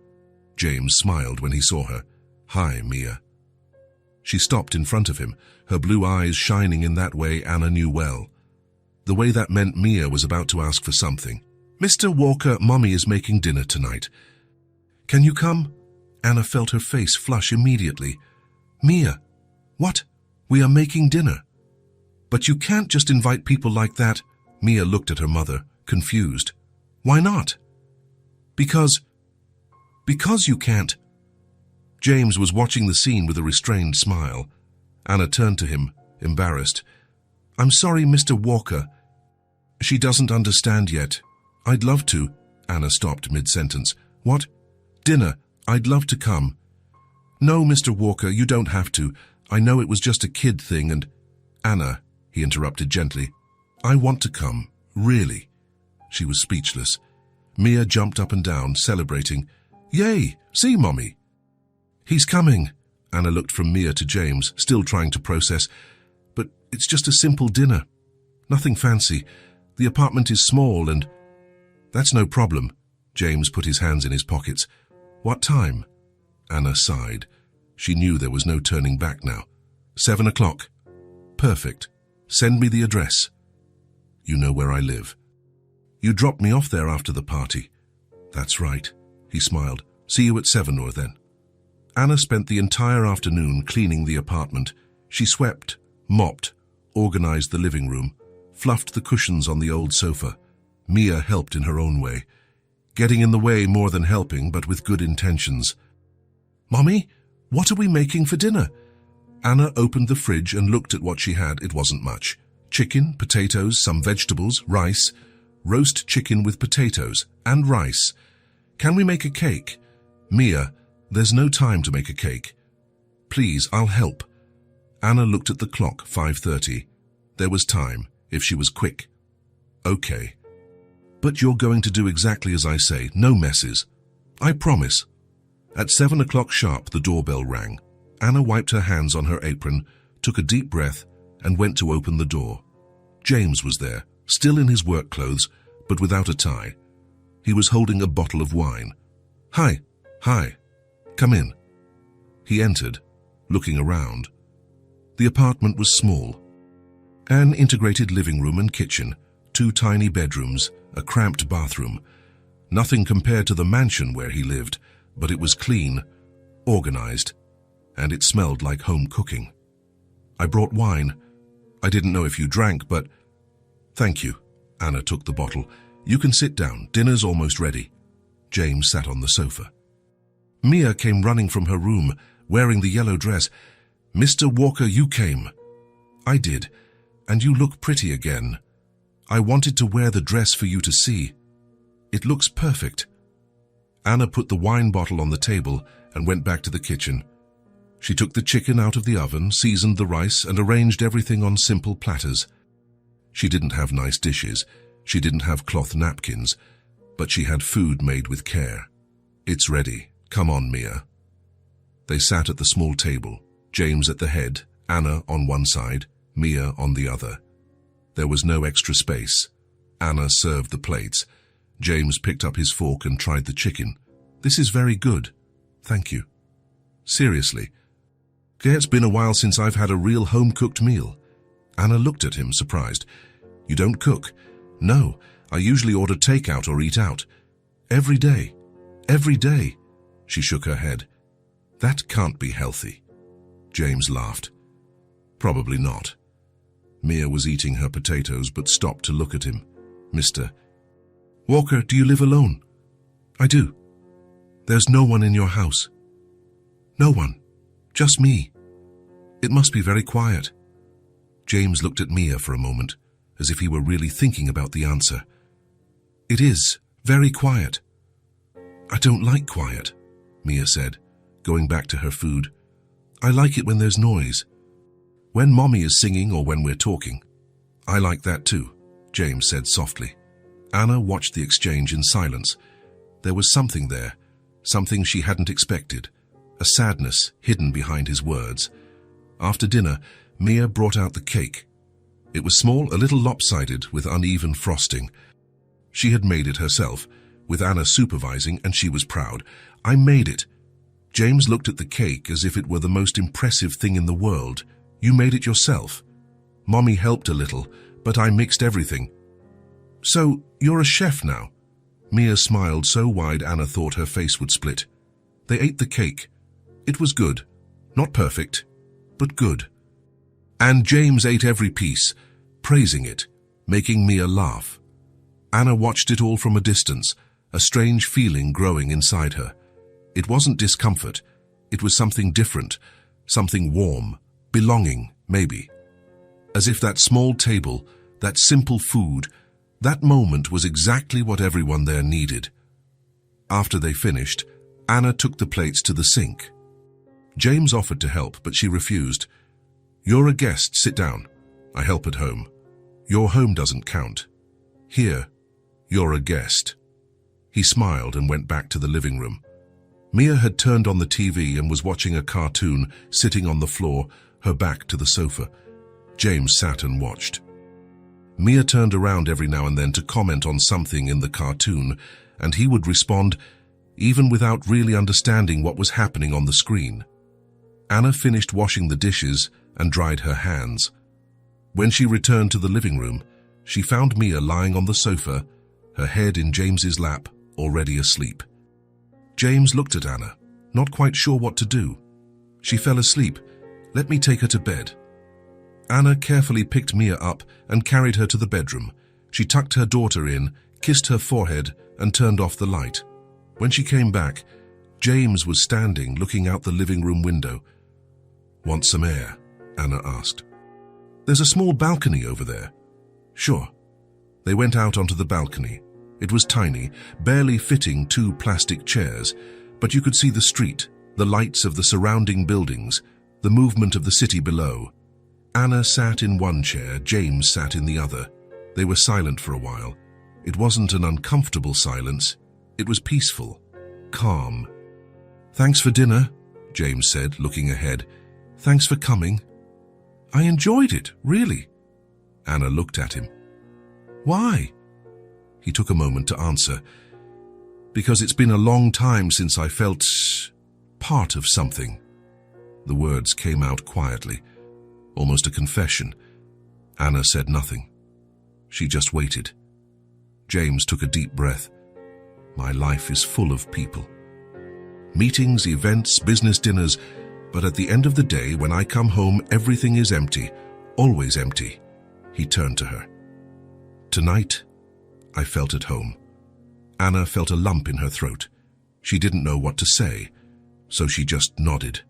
James smiled when he saw her. Hi, Mia. She stopped in front of him, her blue eyes shining in that way Anna knew well. The way that meant Mia was about to ask for something. Mr. Walker, Mommy is making dinner tonight. Can you come? Anna felt her face flush immediately. Mia, what? We are making dinner. But you can't just invite people like that. Mia looked at her mother, confused. Why not? Because you can't. James was watching the scene with a restrained smile. Anna turned to him, embarrassed. I'm sorry, Mr. Walker. She doesn't understand yet. I'd love to. Anna stopped mid-sentence. What? Dinner. I'd love to come. No, Mr. Walker, you don't have to. I know it was just a kid thing and... Anna, he interrupted gently. I want to come. Really. She was speechless. Mia jumped up and down, celebrating. Yay! See, Mommy. He's coming. Anna looked from Mia to James, still trying to process. But It's just a simple dinner. Nothing fancy. The apartment is small and... That's no problem. James put his hands in his pockets. What time? Anna sighed. She knew there was no turning back now. 7 o'clock. Perfect. Send me the address. You know where I live. You dropped me off there after the party. That's right. He smiled. See you at 7 or then. Anna spent the entire afternoon cleaning the apartment. She swept, mopped, organized the living room, fluffed the cushions on the old sofa. Mia helped in her own way, getting in the way more than helping, but with good intentions. Mommy, what are we making for dinner? Anna opened the fridge and looked at what she had. It wasn't much. Chicken, potatoes, some vegetables, rice. Roast chicken with potatoes and rice. Can we make a cake? Mia, there's no time to make a cake. Please, I'll help. Anna looked at the clock, 5:30. There was time, if she was quick. Okay. But you're going to do exactly as I say, no messes. I promise. At 7 o'clock sharp, the doorbell rang. Anna wiped her hands on her apron, took a deep breath, and went to open the door. James was there, still in his work clothes, but without a tie. He was holding a bottle of wine. Hi. Come in. He entered, looking around. The apartment was small. An integrated living room and kitchen, 2 tiny bedrooms, a cramped bathroom. Nothing compared to the mansion where he lived, but it was clean, organized, and it smelled like home cooking. I brought wine. I didn't know if you drank, but... Thank you. Anna took the bottle. You can sit down. Dinner's almost ready. James sat on the sofa. Mia came running from her room, wearing the yellow dress. Mr. Walker, you came. I did, and you look pretty again. I wanted to wear the dress for you to see. It looks perfect. Anna put the wine bottle on the table and went back to the kitchen. She took the chicken out of the oven, seasoned the rice, and arranged everything on simple platters. She didn't have nice dishes. She didn't have cloth napkins, but she had food made with care. It's ready. Come on, Mia. They sat at the small table, James at the head, Anna on one side, Mia on the other. There was no extra space. Anna served the plates. James picked up his fork and tried the chicken. This is very good. Thank you. Seriously. It's been a while since I've had a real home-cooked meal. Anna looked at him, surprised. You don't cook? No, I usually order takeout or eat out. Every day. Every day. She shook her head. That can't be healthy. James laughed. Probably not. Mia was eating her potatoes but stopped to look at him. Mr. Walker, do you live alone? I do. There's no one in your house. No one. Just me. It must be very quiet. James looked at Mia for a moment, as if he were really thinking about the answer. It is very quiet. I don't like quiet, Mia said, going back to her food. I like it when there's noise. When Mommy is singing or when we're talking. I like that too, James said softly. Anna watched the exchange in silence. There was something there, something she hadn't expected, a sadness hidden behind his words. After dinner, Mia brought out the cake. It was small, a little lopsided, with uneven frosting. She had made it herself, with Anna supervising, and she was proud. I made it. James looked at the cake as if it were the most impressive thing in the world. You made it yourself. Mommy helped a little, but I mixed everything. So, you're a chef now? Mia smiled so wide Anna thought her face would split. They ate the cake. It was good. Not perfect, but good. And James ate every piece, praising it, making Mia laugh. Anna watched it all from a distance, a strange feeling growing inside her. It wasn't discomfort. It was something different, something warm, belonging, maybe. As if that small table, that simple food, that moment was exactly what everyone there needed. After they finished, Anna took the plates to the sink. James offered to help, but she refused. You're a guest, sit down. I help at home. Your home doesn't count. Here, you're a guest. He smiled and went back to the living room. Mia had turned on the TV and was watching a cartoon, sitting on the floor, her back to the sofa. James sat and watched. Mia turned around every now and then to comment on something in the cartoon, and he would respond, even without really understanding what was happening on the screen. Anna finished washing the dishes and dried her hands. When she returned to the living room, she found Mia lying on the sofa, her head in James's lap, already asleep. James looked at Anna, not quite sure what to do. She fell asleep. Let me take her to bed. Anna carefully picked Mia up and carried her to the bedroom. She tucked her daughter in, kissed her forehead, and turned off the light. When she came back, James was standing looking out the living room window. "Want some air?" Anna asked. "There's a small balcony over there." "Sure." They went out onto the balcony. It was tiny, barely fitting 2 plastic chairs, but you could see the street, the lights of the surrounding buildings, the movement of the city below. Anna sat in one chair, James sat in the other. They were silent for a while. It wasn't an uncomfortable silence. It was peaceful, calm. "Thanks for dinner," James said, looking ahead. "Thanks for coming." "I enjoyed it, really." Anna looked at him. "Why?" He took a moment to answer. "Because it's been a long time since I felt part of something." The words came out quietly, almost a confession. Anna said nothing. She just waited. James took a deep breath. "My life is full of people. Meetings, events, business dinners, but at the end of the day, when I come home, everything is empty, always empty." He turned to her. "Tonight, I felt at home." Anna felt a lump in her throat. She didn't know what to say, so she just nodded.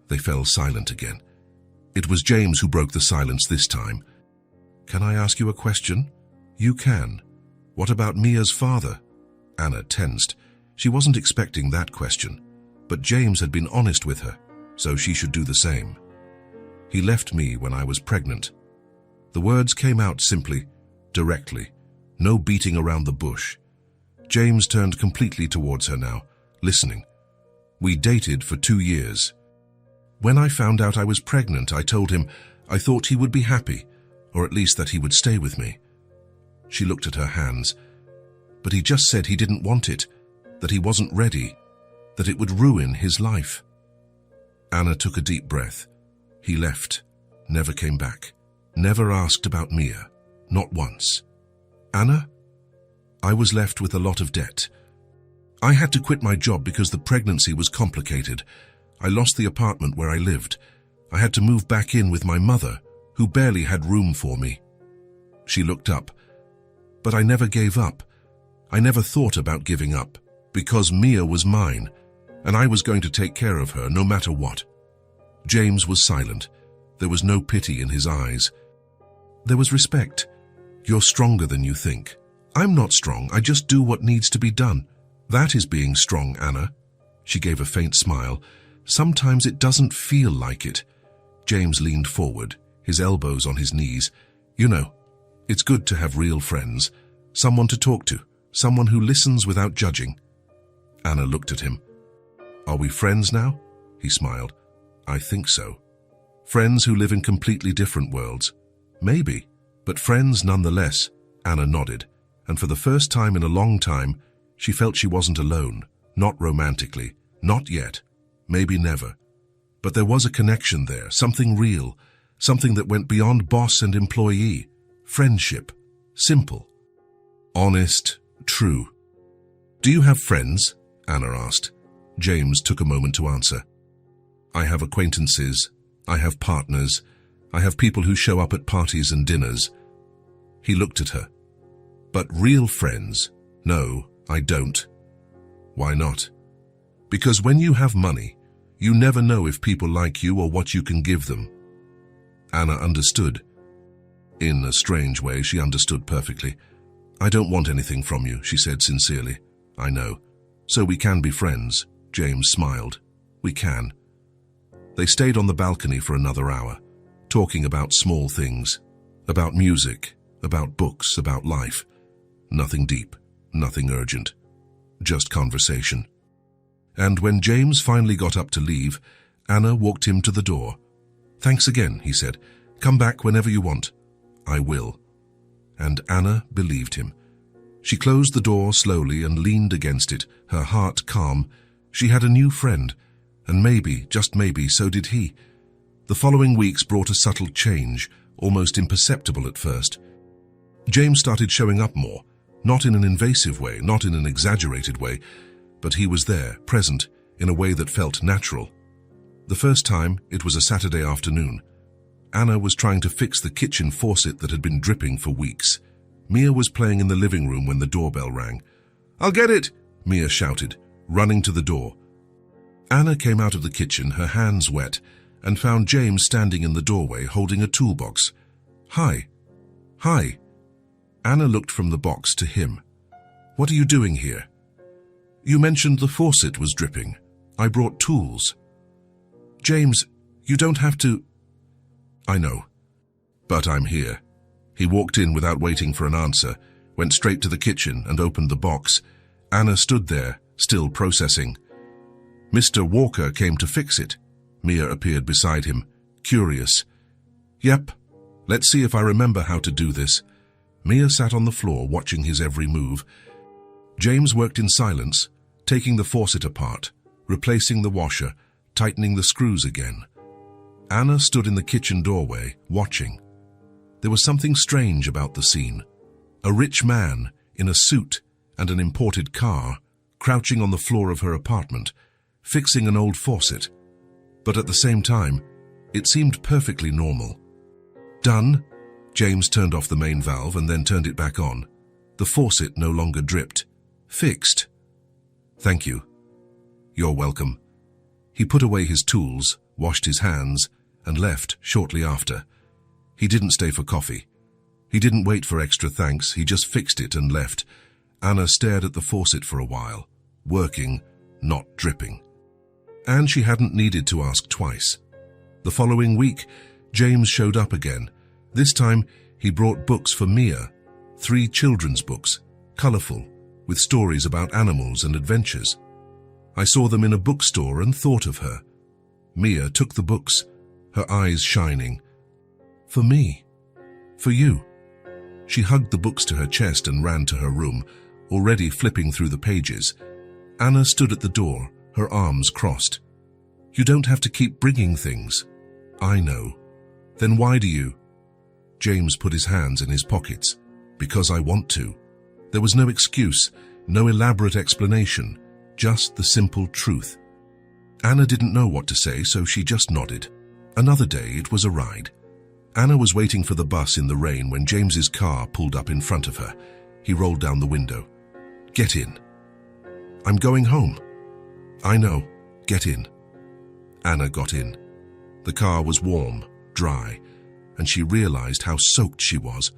They fell silent again. It was James who broke the silence this time. "Can I ask you a question?" "You can." "What about Mia's father?" Anna tensed. She wasn't expecting that question, but James had been honest with her, so she should do the same. "He left me when I was pregnant." The words came out simply, directly, no beating around the bush. James turned completely towards her now, listening. "We dated for 2 years. When I found out I was pregnant, I told him I thought he would be happy, or at least that he would stay with me." She looked at her hands. "But he just said he didn't want it, that he wasn't ready, that it would ruin his life." Anna took a deep breath. "He left, never came back, never asked about Mia, not once." "Anna, I was left with a lot of debt. I had to quit my job because the pregnancy was complicated. I lost the apartment where I lived. I had to move back in with my mother, who barely had room for me." She looked up. "But I never gave up. I never thought about giving up, because Mia was mine, and I was going to take care of her no matter what." James was silent. There was no pity in his eyes. There was respect. "You're stronger than you think." "I'm not strong. I just do what needs to be done." "That is being strong, Anna." She gave a faint smile. "Sometimes it doesn't feel like it." James leaned forward, his elbows on his knees. "You know, it's good to have real friends, someone to talk to, someone who listens without judging." Anna looked at him. "Are we friends now?" He smiled. "I think so." "Friends who live in completely different worlds?" "Maybe, but friends nonetheless." Anna nodded, and for the first time in a long time, she felt she wasn't alone, not romantically, not yet, maybe never. But there was a connection there, something real, something that went beyond boss and employee. Friendship. Simple. Honest. True. "Do you have friends?" Anna asked. James took a moment to answer. "I have acquaintances. I have partners. I have people who show up at parties and dinners." He looked at her. "But real friends? No, I don't." "Why not?" "Because when you have money, you never know if people like you or what you can give them." Anna understood. In a strange way, she understood perfectly. "I don't want anything from you," she said sincerely. "I know. So we can be friends." James smiled. "We can." They stayed on the balcony for another hour, talking about small things, about music, about books, about life. Nothing deep, nothing urgent, just conversation. And when James finally got up to leave, Anna walked him to the door. "Thanks again," he said. Come back whenever you want. I will. And Anna believed him. She closed the door slowly and leaned against it, her heart calm. She had a new friend, and maybe, just maybe, so did he. The following weeks brought a subtle change, almost imperceptible at first. James started showing up more, not in an invasive way, not in an exaggerated way, but he was there, present, in a way that felt natural. The first time, it was a Saturday afternoon. Anna was trying to fix the kitchen faucet that had been dripping for weeks. Mia was playing in the living room when the doorbell rang. "I'll get it!" Mia shouted, running to the door. Anna came out of the kitchen, her hands wet, and found James standing in the doorway holding a toolbox. "Hi." "Hi." Anna looked from the box to him. "What are you doing here?" "You mentioned the faucet was dripping. I brought tools." "James, you don't have to—" "I know. But I'm here." He walked in without waiting for an answer, went straight to the kitchen and opened the box. Anna stood there, still processing. "Mr. Walker came to fix it." Mia appeared beside him, curious. "Yep. Let's see if I remember how to do this." Mia sat on the floor watching his every move. James worked in silence, taking the faucet apart, replacing the washer, tightening the screws again. Anna stood in the kitchen doorway, watching. There was something strange about the scene. A rich man, in a suit and an imported car, crouching on the floor of her apartment, fixing an old faucet. But at the same time, it seemed perfectly normal. "Done?" James turned off the main valve and then turned it back on. The faucet no longer dripped. "Fixed." "Thank you." "You're welcome." He put away his tools, washed his hands, and left shortly after. He didn't stay for coffee. He didn't wait for extra thanks, he just fixed it and left. Anna stared at the faucet for a while, working, not dripping. And she hadn't needed to ask twice. The following week, James showed up again. This time, he brought books for Mia, 3 children's books, colorful, with stories about animals and adventures. I saw them in a bookstore and thought of her. Mia took the books, her eyes shining. "For me. For you." She hugged the books to her chest and ran to her room, already flipping through the pages. Anna stood at the door, her arms crossed. "You don't have to keep bringing things." "I know." "Then why do you?" James put his hands in his pockets. "Because I want to." There was no excuse, no elaborate explanation, just the simple truth. Anna didn't know what to say, so she just nodded. Another day, it was a ride. Anna was waiting for the bus in the rain when James's car pulled up in front of her. He rolled down the window. "Get in." "I'm going home." "I know. Get in." Anna got in. The car was warm, dry, and she realized how soaked she was.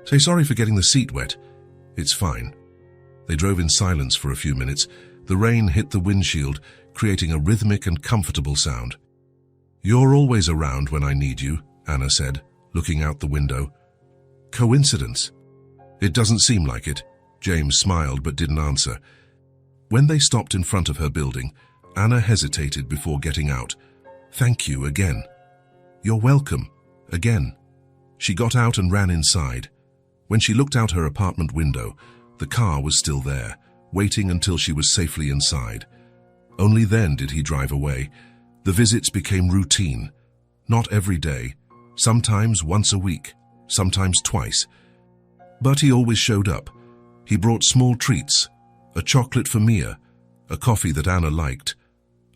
"Say sorry for getting the seat wet." "It's fine." They drove in silence for a few minutes. The rain hit the windshield, creating a rhythmic and comfortable sound. "You're always around when I need you," Anna said, looking out the window. "Coincidence?" "It doesn't seem like it." James smiled but didn't answer. When they stopped in front of her building, Anna hesitated before getting out. "Thank you again." "You're welcome. Again." She got out and ran inside. When she looked out her apartment window, the car was still there, waiting until she was safely inside. Only then did he drive away. The visits became routine. Not every day, sometimes once a week, sometimes twice. But he always showed up. He brought small treats, a chocolate for Mia, a coffee that Anna liked,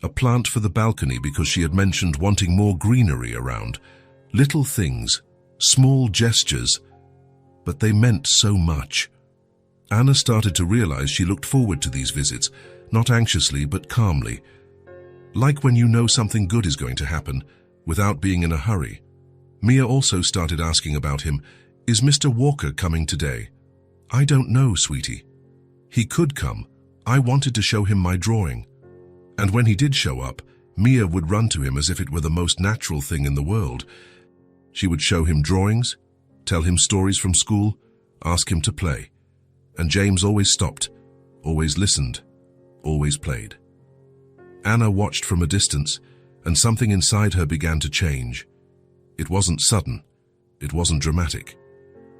a plant for the balcony because she had mentioned wanting more greenery around. Little things, small gestures, but they meant so much. Anna started to realize she looked forward to these visits, not anxiously but calmly. Like when you know something good is going to happen, without being in a hurry. Mia also started asking about him. "Is Mr. Walker coming today?" "I don't know, sweetie." "He could come. I wanted to show him my drawing." And when he did show up, Mia would run to him as if it were the most natural thing in the world. She would show him drawings, tell him stories from school, ask him to play. And James always stopped, always listened, always played. Anna watched from a distance, and something inside her began to change. It wasn't sudden. It wasn't dramatic.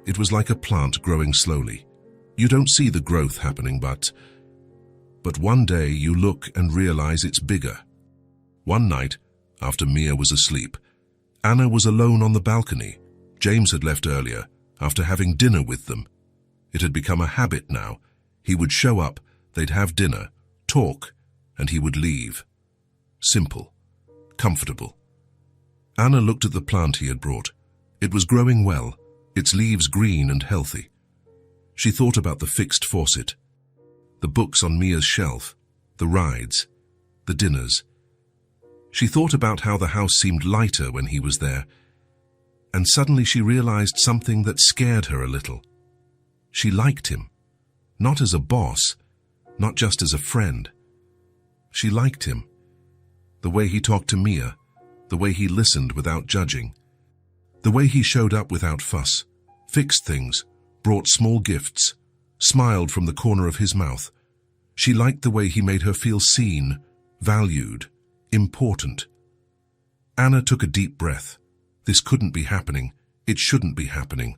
It was like a plant growing slowly. You don't see the growth happening, but one day you look and realize it's bigger. One night, after Mia was asleep, Anna was alone on the balcony. James had left earlier, after having dinner with them. It had become a habit now. He would show up, they'd have dinner, talk, and he would leave. Simple. Comfortable. Anna looked at the plant he had brought. It was growing well, its leaves green and healthy. She thought about the fixed faucet, the books on Mia's shelf, the rides, the dinners. She thought about how the house seemed lighter when he was there, and suddenly she realized something that scared her a little. She liked him, not as a boss, not just as a friend. She liked him, the way he talked to Mia, the way he listened without judging, the way he showed up without fuss, fixed things, brought small gifts, smiled from the corner of his mouth. She liked the way he made her feel seen, valued, important. Anna took a deep breath. This couldn't be happening. It shouldn't be happening.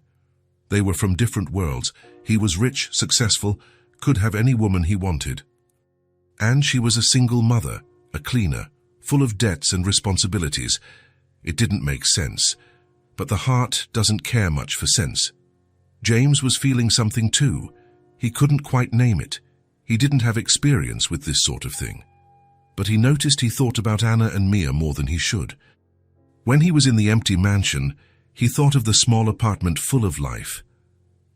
They were from different worlds. He was rich, successful, could have any woman he wanted. And she was a single mother, a cleaner, full of debts and responsibilities. It didn't make sense. But the heart doesn't care much for sense. James was feeling something too. He couldn't quite name it. He didn't have experience with this sort of thing. But he noticed he thought about Anna and Mia more than he should. When he was in the empty mansion, he thought of the small apartment full of life.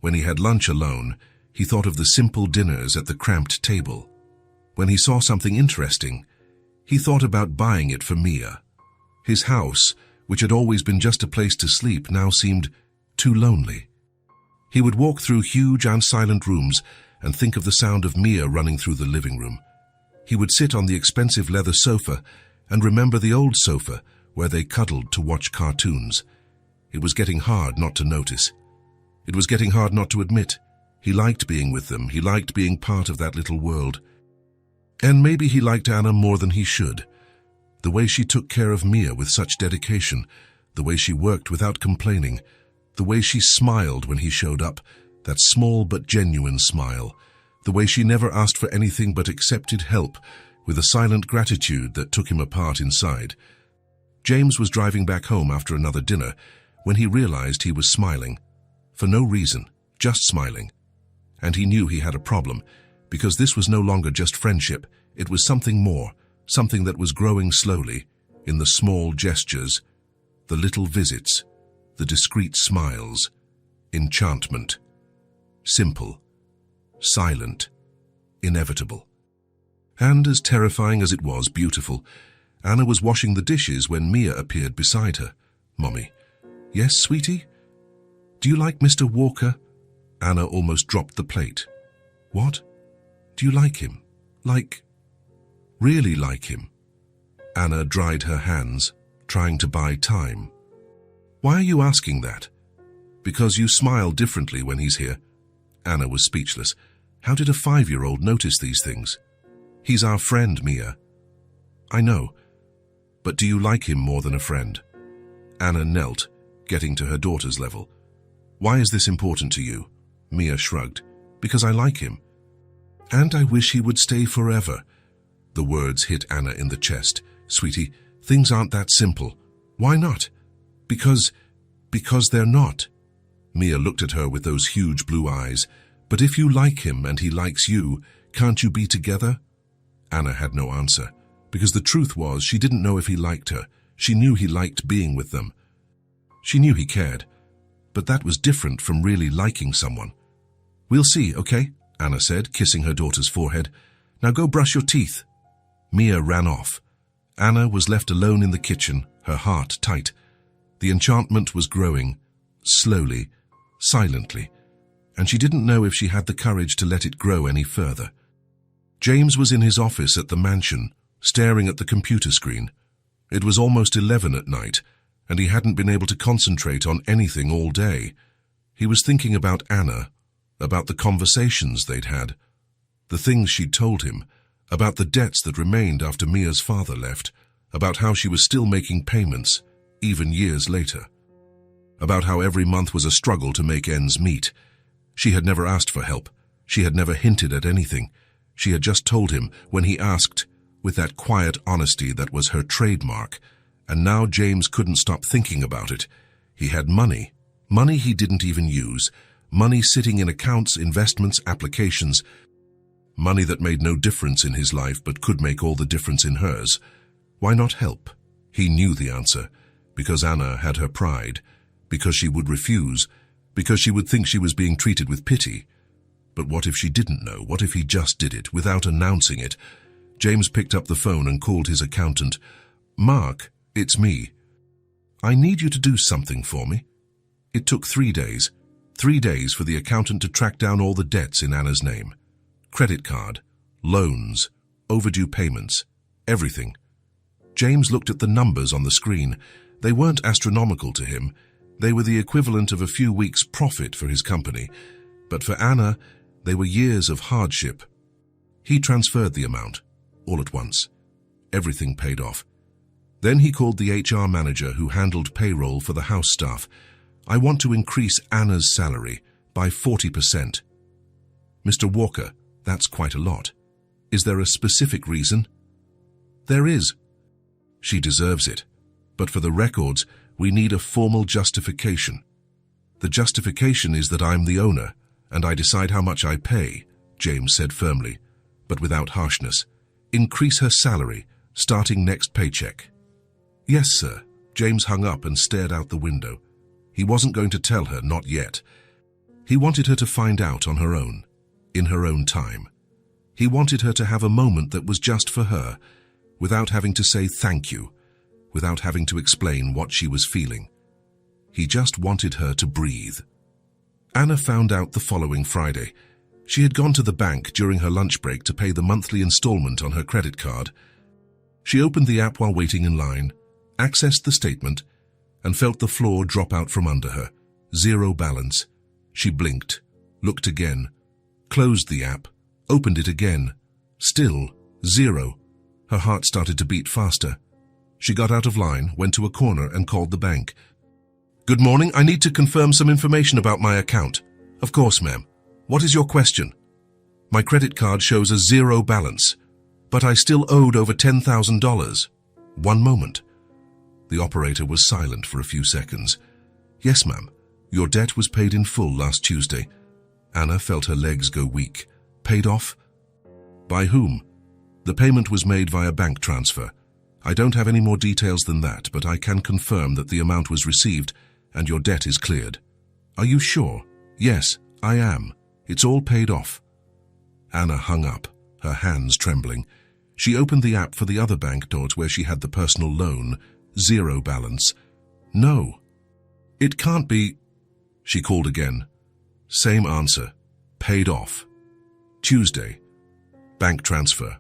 When he had lunch alone, he thought of the simple dinners at the cramped table. When he saw something interesting, he thought about buying it for Mia. His house, which had always been just a place to sleep, now seemed too lonely. He would walk through huge and silent rooms and think of the sound of Mia running through the living room. He would sit on the expensive leather sofa and remember the old sofa where they cuddled to watch cartoons. It was getting hard not to notice. It was getting hard not to admit. He liked being with them. He liked being part of that little world. And maybe he liked Anna more than he should. The way she took care of Mia with such dedication, the way she worked without complaining, the way she smiled when he showed up, that small but genuine smile, the way she never asked for anything but accepted help with a silent gratitude that took him apart inside. James was driving back home after another dinner when he realized he was smiling. For no reason, just smiling. And he knew he had a problem, because this was no longer just friendship. It was something more, something that was growing slowly, in the small gestures, the little visits, the discreet smiles, enchantment. Simple, silent, inevitable. And as terrifying as it was beautiful, Anna was washing the dishes when Mia appeared beside her. "Mommy." "Yes, sweetie?" "Do you like Mr. Walker?" Anna almost dropped the plate. "What? Do you like him? Really like him?" Anna dried her hands, trying to buy time. "Why are you asking that?" "Because you smile differently when he's here." Anna was speechless. How did a 5-year-old notice these things? "He's our friend, Mia." "I know. But do you like him more than a friend?" Anna knelt, getting to her daughter's level. "Why is this important to you?" Mia shrugged. "Because I like him. And I wish he would stay forever." The words hit Anna in the chest. "Sweetie, things aren't that simple." "Why not?" Because they're not." Mia looked at her with those huge blue eyes. "But if you like him and he likes you, can't you be together?" Anna had no answer, because the truth was she didn't know if he liked her. She knew he liked being with them. She knew he cared, but that was different from really liking someone. "We'll see, okay?" Anna said, kissing her daughter's forehead. "Now go brush your teeth." Mia ran off. Anna was left alone in the kitchen, her heart tight. The enchantment was growing, slowly, silently, and she didn't know if she had the courage to let it grow any further. James was in his office at the mansion, staring at the computer screen. It was almost 11 at night, and he hadn't been able to concentrate on anything all day. He was thinking about Anna, about the conversations they'd had, the things she'd told him, about the debts that remained after Mia's father left, about how she was still making payments, even years later. About how every month was a struggle to make ends meet. She had never asked for help. She had never hinted at anything. She had just told him when he asked, with that quiet honesty that was her trademark. And now James couldn't stop thinking about it. He had money. Money he didn't even use. Money sitting in accounts, investments, applications. Money that made no difference in his life but could make all the difference in hers. Why not help? He knew the answer. Because Anna had her pride. Because she would refuse. Because she would think she was being treated with pity. But what if she didn't know? What if he just did it without announcing it? James picked up the phone and called his accountant. "Mark, it's me. I need you to do something for me." It took 3 days. 3 days for the accountant to track down all the debts in Anna's name. Credit card, loans, overdue payments, everything. James looked at the numbers on the screen. They weren't astronomical to him. They were the equivalent of a few weeks' profit for his company. But for Anna, they were years of hardship. He transferred the amount, all at once. Everything paid off. Then he called the HR manager who handled payroll for the house staff. "I want to increase Anna's salary by 40%. "Mr. Walker, that's quite a lot. Is there a specific reason?" "There is. She deserves it. But for the records, we need a formal justification. The justification is that I'm the owner, and I decide how much I pay," James said firmly, but without harshness. "Increase her salary, starting next paycheck." "Yes, sir." James hung up and stared out the window. He wasn't going to tell her, not yet. He wanted her to find out on her own, in her own time. He wanted her to have a moment that was just for her, without having to say thank you, without having to explain what she was feeling. He just wanted her to breathe. Anna found out the following Friday. She had gone to the bank during her lunch break to pay the monthly installment on her credit card. She opened the app while waiting in line, accessed the statement, and felt the floor drop out from under her. 0 balance. She blinked, looked again, closed the app, opened it again. Still 0. Her heart started to beat faster. She got out of line, went to a corner and called the bank. "Good morning, I need to confirm some information about my account." "Of course, ma'am. What is your question?" "My credit card shows a 0 balance, but I still owed over $10,000. "One moment." The operator was silent for a few seconds. "Yes, ma'am. Your debt was paid in full last Tuesday." Anna felt her legs go weak. "Paid off?" "By whom?" "The payment was made via bank transfer. I don't have any more details than that, but I can confirm that the amount was received and your debt is cleared." "Are you sure?" "Yes, I am. It's all paid off." Anna hung up, her hands trembling. She opened the app for the other bank note where she had the personal loan, 0 balance. "No. It can't be." She called again. Same answer. Paid off. Tuesday. Bank transfer.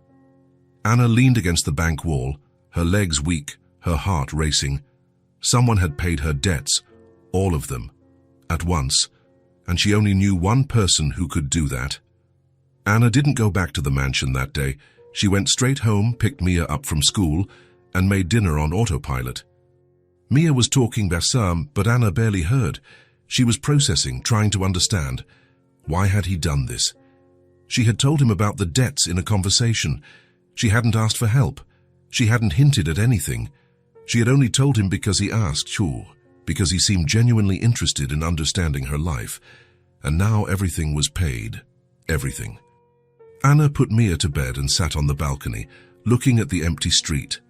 Anna leaned against the bank wall, her legs weak, her heart racing. Someone had paid her debts, all of them, at once, and she only knew one person who could do that. Anna didn't go back to the mansion that day. She went straight home, picked Mia up from school, and made dinner on autopilot. Mia was talking Bassam, but Anna barely heard. She was processing, trying to understand. Why had he done this? She had told him about the debts in a conversation. She hadn't asked for help. She hadn't hinted at anything. She had only told him because he asked, sure, because he seemed genuinely interested in understanding her life. And now everything was paid. Everything. Anna put Mia to bed and sat on the balcony, looking at the empty street.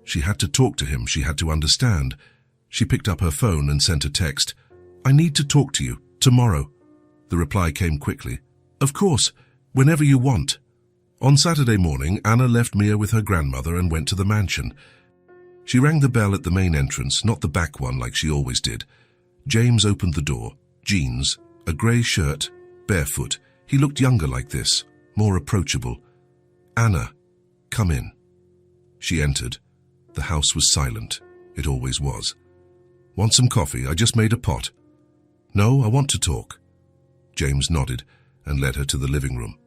She had to talk to him. She had to understand. She picked up her phone and sent a text. "I need to talk to you. Tomorrow." The reply came quickly. "Of course. Whenever you want." On Saturday morning, Anna left Mia with her grandmother and went to the mansion. She rang the bell at the main entrance, not the back one like she always did. James opened the door. Jeans, a grey shirt, barefoot. He looked younger like this, more approachable. "Anna, come in." She entered. The house was silent. It always was. "Want some coffee? I just made a pot." "No, I want to talk." James nodded and led her to the living room.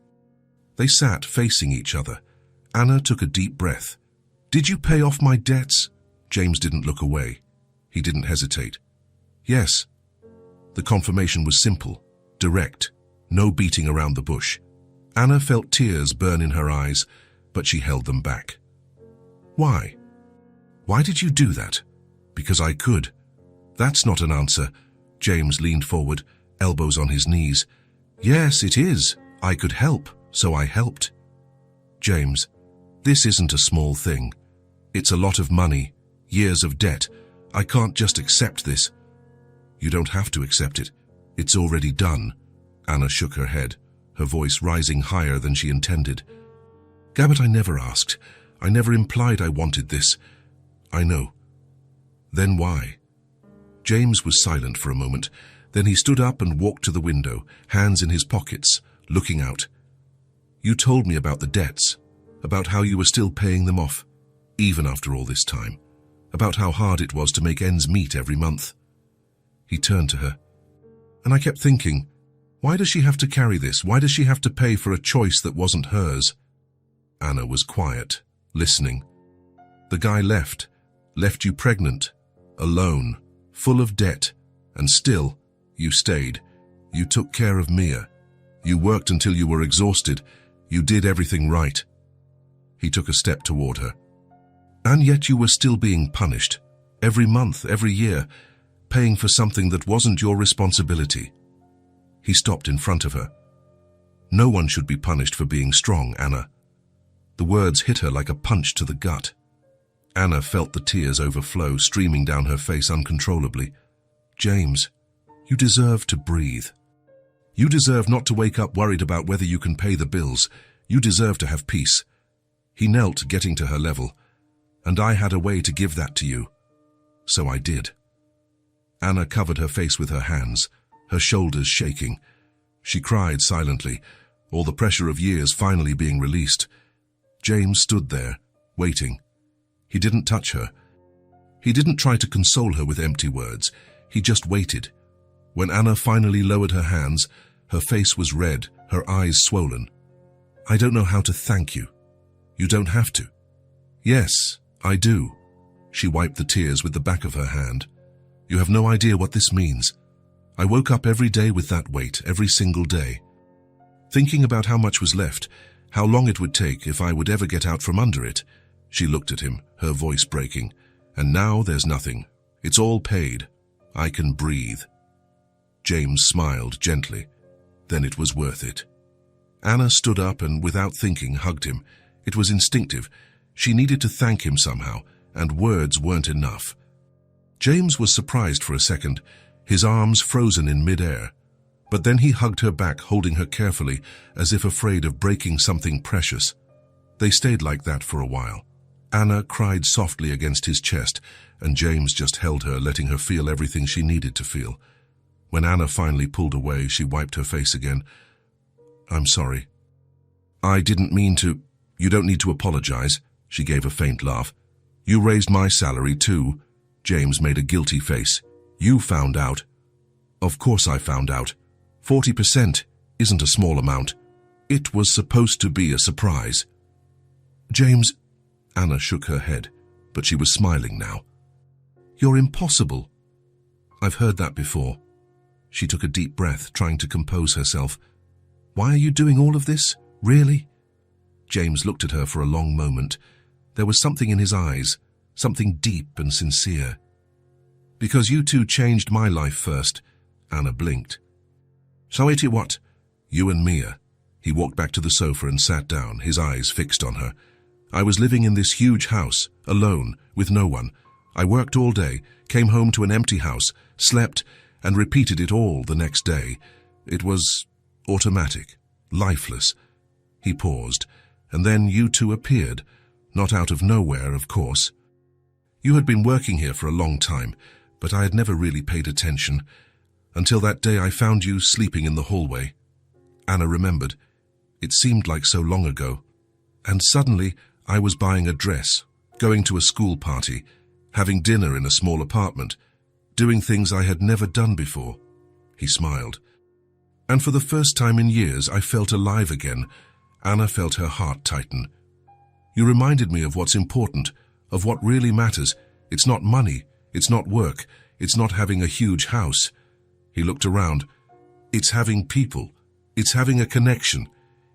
They sat facing each other. Anna took a deep breath. "Did you pay off my debts?" James didn't look away. He didn't hesitate. Yes. The confirmation was simple, direct, no beating around the bush. Anna felt tears burn in her eyes, but she held them back. Why? Why did you do that? Because I could. That's not an answer. James leaned forward, elbows on his knees. Yes, it is. I could help, so I helped. James, this isn't a small thing. It's a lot of money, years of debt. I can't just accept this. You don't have to accept it. It's already done. Anna shook her head, her voice rising higher than she intended. Gabbett, I never asked. I never implied I wanted this. I know. Then why? James was silent for a moment. Then he stood up and walked to the window, hands in his pockets, looking out. You told me about the debts, about how you were still paying them off, even after all this time, about how hard it was to make ends meet every month. He turned to her. And I kept thinking, why does she have to carry this? Why does she have to pay for a choice that wasn't hers? Anna was quiet, listening. The guy left you pregnant, alone, full of debt, and still, you stayed. You took care of Mia. You worked until you were exhausted. You did everything right. He took a step toward her. And yet you were still being punished, every month, every year, paying for something that wasn't your responsibility. He stopped in front of her. No one should be punished for being strong, Anna. The words hit her like a punch to the gut. Anna felt the tears overflow, streaming down her face uncontrollably. James, you deserve to breathe. You deserve not to wake up worried about whether you can pay the bills. You deserve to have peace. He knelt, getting to her level, and I had a way to give that to you. So I did. Anna covered her face with her hands, her shoulders shaking. She cried silently, all the pressure of years finally being released. James stood there, waiting. He didn't touch her. He didn't try to console her with empty words. He just waited. When Anna finally lowered her hands, her face was red, her eyes swollen. I don't know how to thank you. You don't have to. Yes, I do. She wiped the tears with the back of her hand. You have no idea what this means. I woke up every day with that weight, every single day. Thinking about how much was left, how long it would take if I would ever get out from under it. She looked at him, her voice breaking. And now there's nothing. It's all paid. I can breathe. James smiled gently. Then it was worth it. Anna stood up and, without thinking, hugged him. It was instinctive. She needed to thank him somehow, and words weren't enough. James was surprised for a second, his arms frozen in mid-air. But then he hugged her back, holding her carefully, as if afraid of breaking something precious. They stayed like that for a while. Anna cried softly against his chest, and James just held her, letting her feel everything she needed to feel. When Anna finally pulled away, she wiped her face again. I'm sorry. I didn't mean to. You don't need to apologize. She gave a faint laugh. You raised my salary too. James made a guilty face. You found out. Of course I found out. 40% isn't a small amount. It was supposed to be a surprise. James, Anna shook her head, but she was smiling now. You're impossible. I've heard that before. She took a deep breath, trying to compose herself. Why are you doing all of this? Really? James looked at her for a long moment. There was something in his eyes, something deep and sincere. Because you two changed my life first, Anna blinked. So it what? You and Mia. He walked back to the sofa and sat down, his eyes fixed on her. I was living in this huge house, alone, with no one. I worked all day, came home to an empty house, slept, and repeated it all the next day. It was automatic, lifeless. He paused, and then you two appeared, not out of nowhere, of course. You had been working here for a long time, but I had never really paid attention, until that day I found you sleeping in the hallway. Anna remembered. It seemed like so long ago. And suddenly, I was buying a dress, going to a school party, having dinner in a small apartment, doing things I had never done before. He smiled. And for the first time in years, I felt alive again. Anna felt her heart tighten. You reminded me of what's important, of what really matters. It's not money, It's not work. It's not having a huge house. He looked around. It's having people. It's having a connection.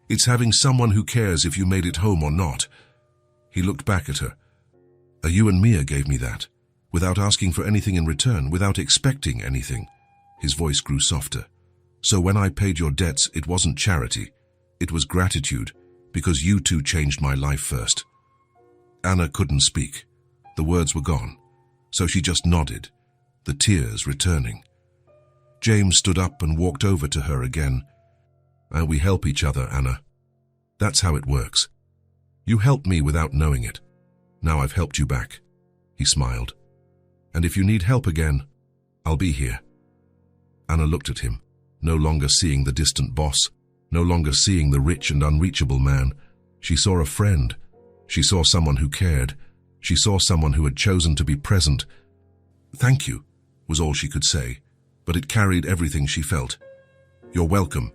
It's having someone who cares if you made it home or not. He looked back at her. You and Mia gave me that, without asking for anything in return, without expecting anything. His voice grew softer. So when I paid your debts, it wasn't charity. It was gratitude, because you two changed my life first. Anna couldn't speak. The words were gone. So she just nodded, the tears returning. James stood up and walked over to her again. We help each other, Anna. That's how it works. You helped me without knowing it. Now I've helped you back. He smiled. And if you need help again, I'll be here. Anna looked at him, no longer seeing the distant boss, no longer seeing the rich and unreachable man. She saw a friend. She saw someone who cared. She saw someone who had chosen to be present. Thank you, was all she could say, but it carried everything she felt. You're welcome.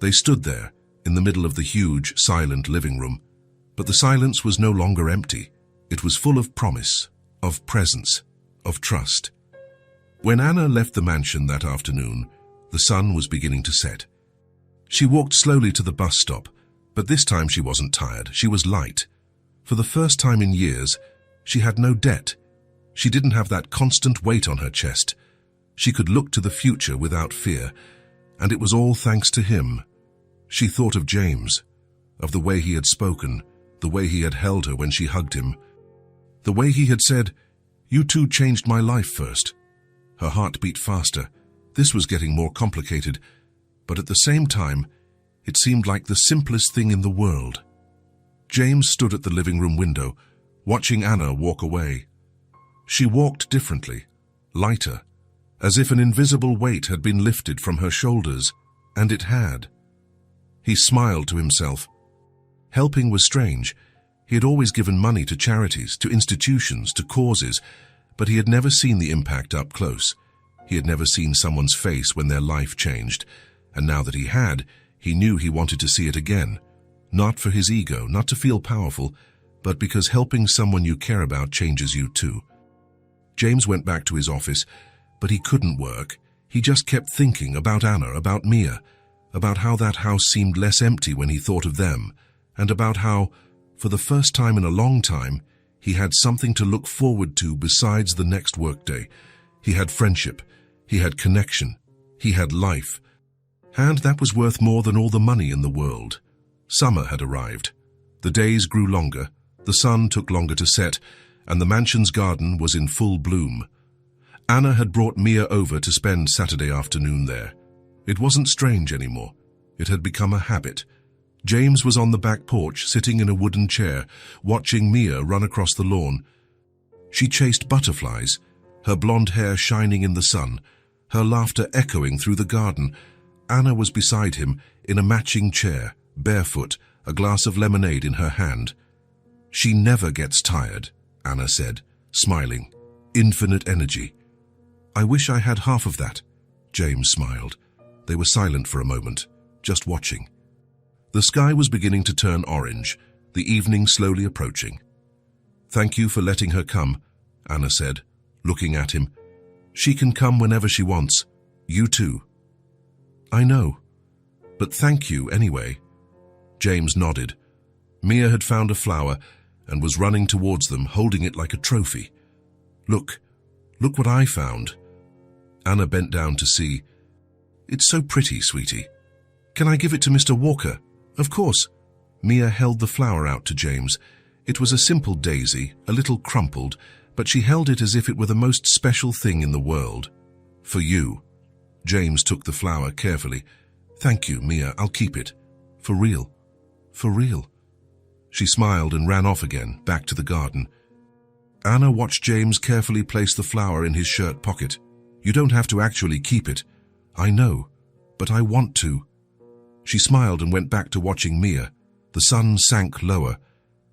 They stood there, in the middle of the huge, silent living room, but the silence was no longer empty. It was full of promise, of presence, of trust. When Anna left the mansion that afternoon, the sun was beginning to set. She walked slowly to the bus stop, but this time she wasn't tired. She was light. For the first time in years, she had no debt. She didn't have that constant weight on her chest. She could look to the future without fear, and it was all thanks to him. She thought of James, of the way he had spoken, the way he had held her when she hugged him, the way he had said, "You two changed my life first." Her heart beat faster. This was getting more complicated, but at the same time, it seemed like the simplest thing in the world. James stood at the living room window, watching Anna walk away. She walked differently, lighter, as if an invisible weight had been lifted from her shoulders, and it had. He smiled to himself. Helping was strange. He had always given money to charities, to institutions, to causes, but he had never seen the impact up close. He had never seen someone's face when their life changed, and now that he had, he knew he wanted to see it again. Not for his ego, not to feel powerful, but because helping someone you care about changes you too. James went back to his office, but he couldn't work. He just kept thinking about Anna, about Mia, about how that house seemed less empty when he thought of them, and about how, for the first time in a long time, he had something to look forward to besides the next workday. He had friendship, he had connection, he had life, and that was worth more than all the money in the world. Summer had arrived. The days grew longer, the sun took longer to set, and the mansion's garden was in full bloom. Anna had brought Mia over to spend Saturday afternoon there. It wasn't strange anymore. It had become a habit. James was on the back porch, sitting in a wooden chair, watching Mia run across the lawn. She chased butterflies, her blonde hair shining in the sun, her laughter echoing through the garden. Anna was beside him, in a matching chair, barefoot, a glass of lemonade in her hand. "She never gets tired," Anna said, smiling. "Infinite energy." "I wish I had half of that," James smiled. They were silent for a moment, just watching. The sky was beginning to turn orange, the evening slowly approaching. "Thank you for letting her come," Anna said, looking at him. "She can come whenever she wants. You too." "I know, but thank you anyway." James nodded. Mia had found a flower and was running towards them, holding it like a trophy. Look what I found." Anna bent down to see. "It's so pretty, sweetie. Can I give it to Mr. Walker?" "Of course." Mia held the flower out to James. It was a simple daisy, a little crumpled, but she held it as if it were the most special thing in the world. "For you." James took the flower carefully. "Thank you, Mia. I'll keep it. For real. For real." She smiled and ran off again, back to the garden. Anna watched James carefully place the flower in his shirt pocket. "You don't have to actually keep it." "I know, but I want to." She smiled and went back to watching Mia. The sun sank lower.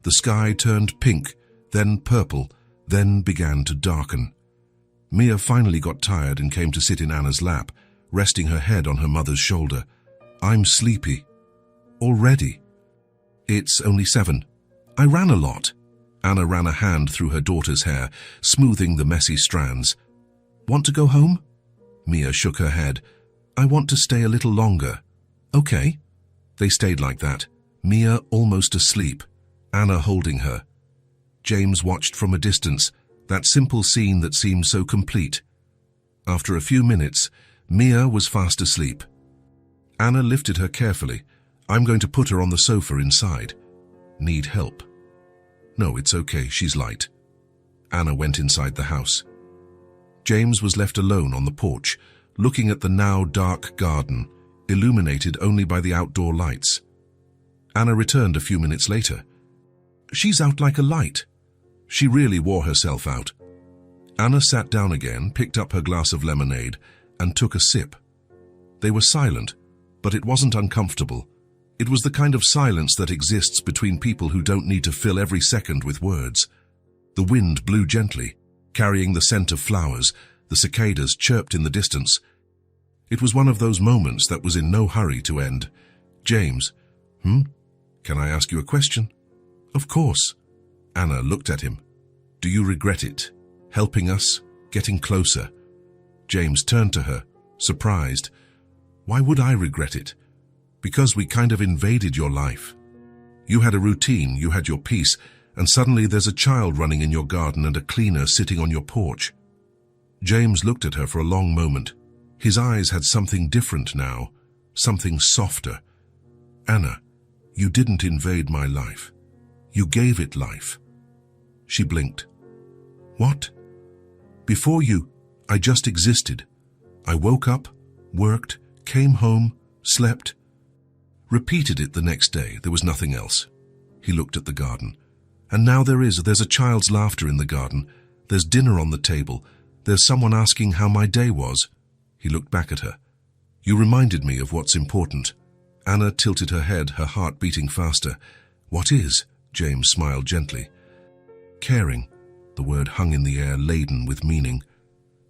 The sky turned pink, then purple, then began to darken. Mia finally got tired and came to sit in Anna's lap, resting her head on her mother's shoulder. "I'm sleepy." "Already?" "It's only 7. I ran a lot." Anna ran a hand through her daughter's hair, smoothing the messy strands. "Want to go home?" Mia shook her head. "I want to stay a little longer." "Okay." They stayed like that, Mia almost asleep, Anna holding her. James watched from a distance, that simple scene that seemed so complete. After a few minutes, Mia was fast asleep. Anna lifted her carefully. "I'm going to put her on the sofa inside." "Need help?" "No, it's okay, she's light." Anna went inside the house. James was left alone on the porch, looking at the now dark garden, illuminated only by the outdoor lights. Anna returned a few minutes later. "She's out like a light." She really wore herself out. Anna sat down again, picked up her glass of lemonade, and took a sip. They were silent, but it wasn't uncomfortable. It was the kind of silence that exists between people who don't need to fill every second with words. The wind blew gently, carrying the scent of flowers. The cicadas chirped in the distance. It was one of those moments that was in no hurry to end. "James, can I ask you a question?" "Of course." Anna looked at him. "Do you regret it? Helping us? Getting closer?" James turned to her, surprised. "Why would I regret it?" "Because we kind of invaded your life. You had a routine, you had your peace, and suddenly there's a child running in your garden and a cleaner sitting on your porch." James looked at her for a long moment. His eyes had something different now, something softer. "Anna, you didn't invade my life. You gave it life." She blinked. "What?" "Before you, I just existed. I woke up, worked, came home, slept. Repeated it the next day. There was nothing else." He looked at the garden. "And now there's a child's laughter in the garden. There's dinner on the table. There's someone asking how my day was." He looked back at her. "You reminded me of what's important." Anna tilted her head, her heart beating faster. "What is?" James smiled gently. "Caring." The word hung in the air, laden with meaning.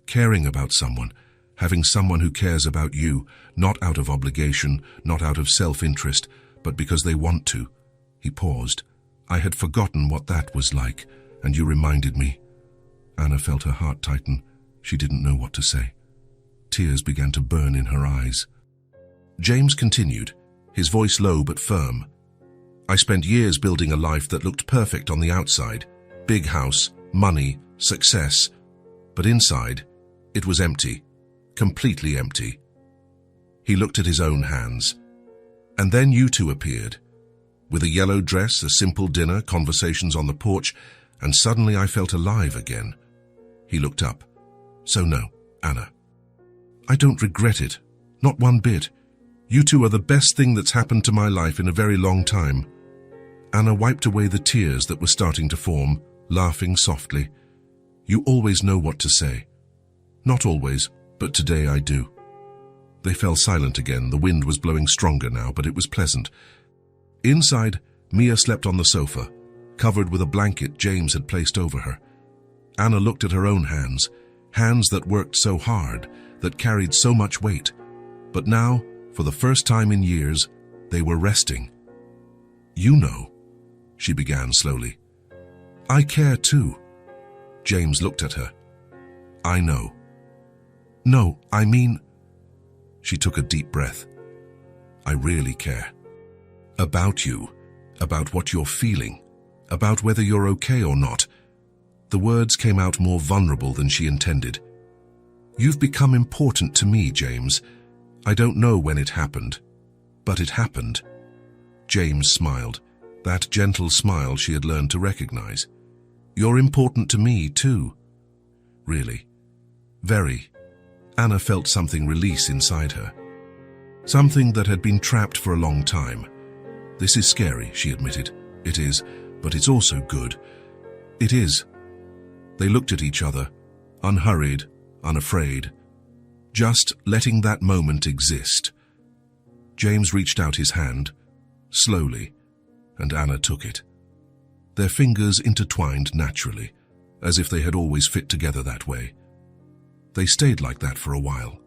"Caring about someone. Having someone who cares about you, not out of obligation, not out of self-interest, but because they want to." He paused. "I had forgotten what that was like, and you reminded me." Anna felt her heart tighten. She didn't know what to say. Tears began to burn in her eyes. James continued, his voice low but firm. "I spent years building a life that looked perfect on the outside. Big house, money, success. But inside, it was empty. Completely empty." He looked at his own hands. "And then you two appeared. With a yellow dress, a simple dinner, conversations on the porch, and suddenly I felt alive again." He looked up. "So no, Anna. I don't regret it. Not one bit. You two are the best thing that's happened to my life in a very long time." Anna wiped away the tears that were starting to form, laughing softly. "You always know what to say." "Not always, but today I do." They fell silent again. The wind was blowing stronger now, but it was pleasant. Inside, Mia slept on the sofa, covered with a blanket James had placed over her. Anna looked at her own hands, hands that worked so hard, that carried so much weight. But now, for the first time in years, they were resting. "You know," she began slowly. "I care too." James looked at her. "I know." "No, I mean..." She took a deep breath. "I really care. About you, about what you're feeling, about whether you're okay or not." The words came out more vulnerable than she intended. "You've become important to me, James. I don't know when it happened, but it happened." James smiled, that gentle smile she had learned to recognize. "You're important to me, too." "Really?" "Very." Anna felt something release inside her. Something that had been trapped for a long time. "This is scary," she admitted. "It is, but it's also good." "It is." They looked at each other, unhurried, unafraid, just letting that moment exist. James reached out his hand, slowly, and Anna took it. Their fingers intertwined naturally, as if they had always fit together that way. They stayed like that for a while,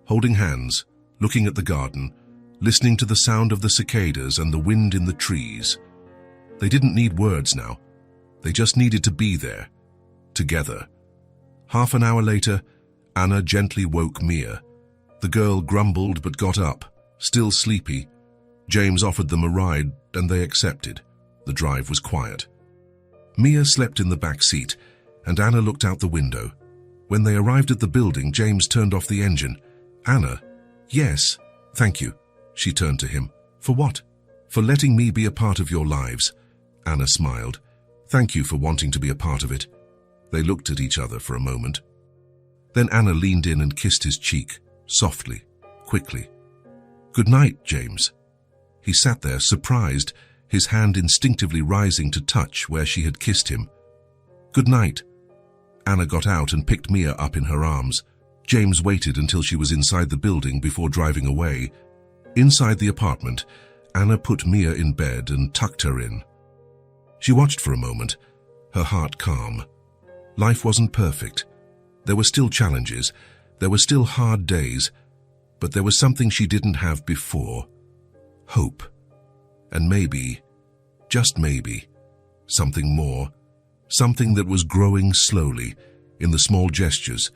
holding hands, looking at the garden, listening to the sound of the cicadas and the wind in the trees. They didn't need words now. They just needed to be there, together. Half an hour later, Anna gently woke Mia. The girl grumbled but got up, still sleepy. James offered them a ride and they accepted. The drive was quiet. Mia slept in the back seat and Anna looked out the window. When they arrived at the building, James turned off the engine. Anna, yes, thank you. She turned to him. For what? For letting me be a part of your lives. Anna smiled. Thank you for wanting to be a part of it. They looked at each other for a moment. Then Anna leaned in and kissed his cheek, softly, quickly. Good night, James. He sat there, surprised, his hand instinctively rising to touch where she had kissed him. Good night. Anna got out and picked Mia up in her arms. James waited until she was inside the building before driving away. Inside the apartment, Anna put Mia in bed and tucked her in. She watched for a moment, her heart calm. Life wasn't perfect. There were still challenges, there were still hard days, but there was something she didn't have before. Hope. And maybe, just maybe, something more. Something that was growing slowly, in the small gestures,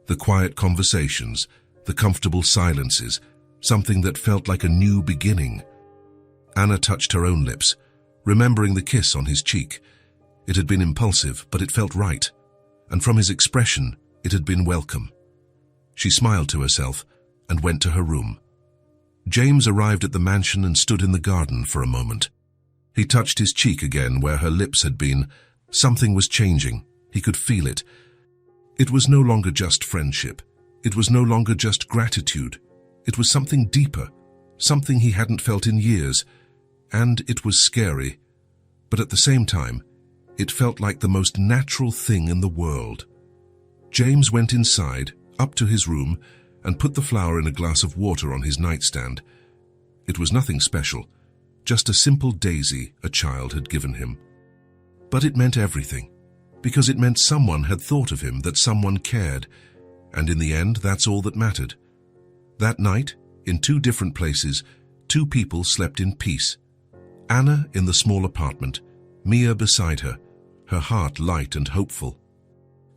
the quiet conversations, the comfortable silences, something that felt like a new beginning. Anna touched her own lips, remembering the kiss on his cheek. It had been impulsive, but it felt right, and from his expression, it had been welcome. She smiled to herself and went to her room. James arrived at the mansion and stood in the garden for a moment. He touched his cheek again where her lips had been. Something was changing. He could feel it. It was no longer just friendship. It was no longer just gratitude. It was something deeper, something he hadn't felt in years. And it was scary. But at the same time, it felt like the most natural thing in the world. James went inside, up to his room, and put the flower in a glass of water on his nightstand. It was nothing special, just a simple daisy a child had given him. But it meant everything, because it meant someone had thought of him, that someone cared, and in the end, that's all that mattered. That night, in 2 different places, 2 people slept in peace. Anna in the small apartment, Mia beside her, her heart light and hopeful.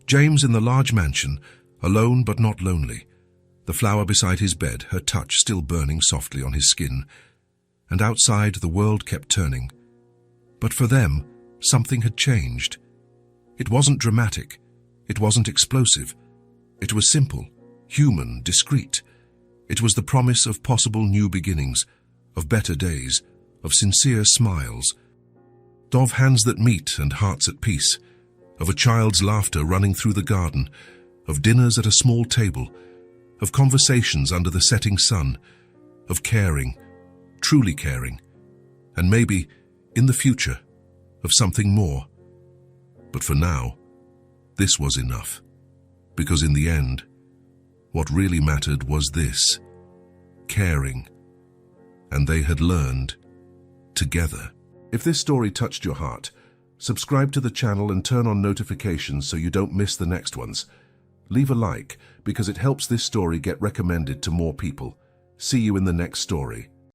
James in the large mansion, alone but not lonely, the flower beside his bed, her touch still burning softly on his skin. And outside, the world kept turning. But for them, something had changed. It wasn't dramatic. It wasn't explosive. It was simple, human, discreet. It was the promise of possible new beginnings, of better days, of sincere smiles, of hands that meet and hearts at peace, of a child's laughter running through the garden, of dinners at a small table, of conversations under the setting sun, of caring, truly caring, and maybe, in the future, of something more. But for now, this was enough, because in the end, what really mattered was this: caring, and they had learned together. If this story touched your heart, subscribe to the channel and turn on notifications so you don't miss the next ones. Leave a like because it helps this story get recommended to more people. See you in the next story.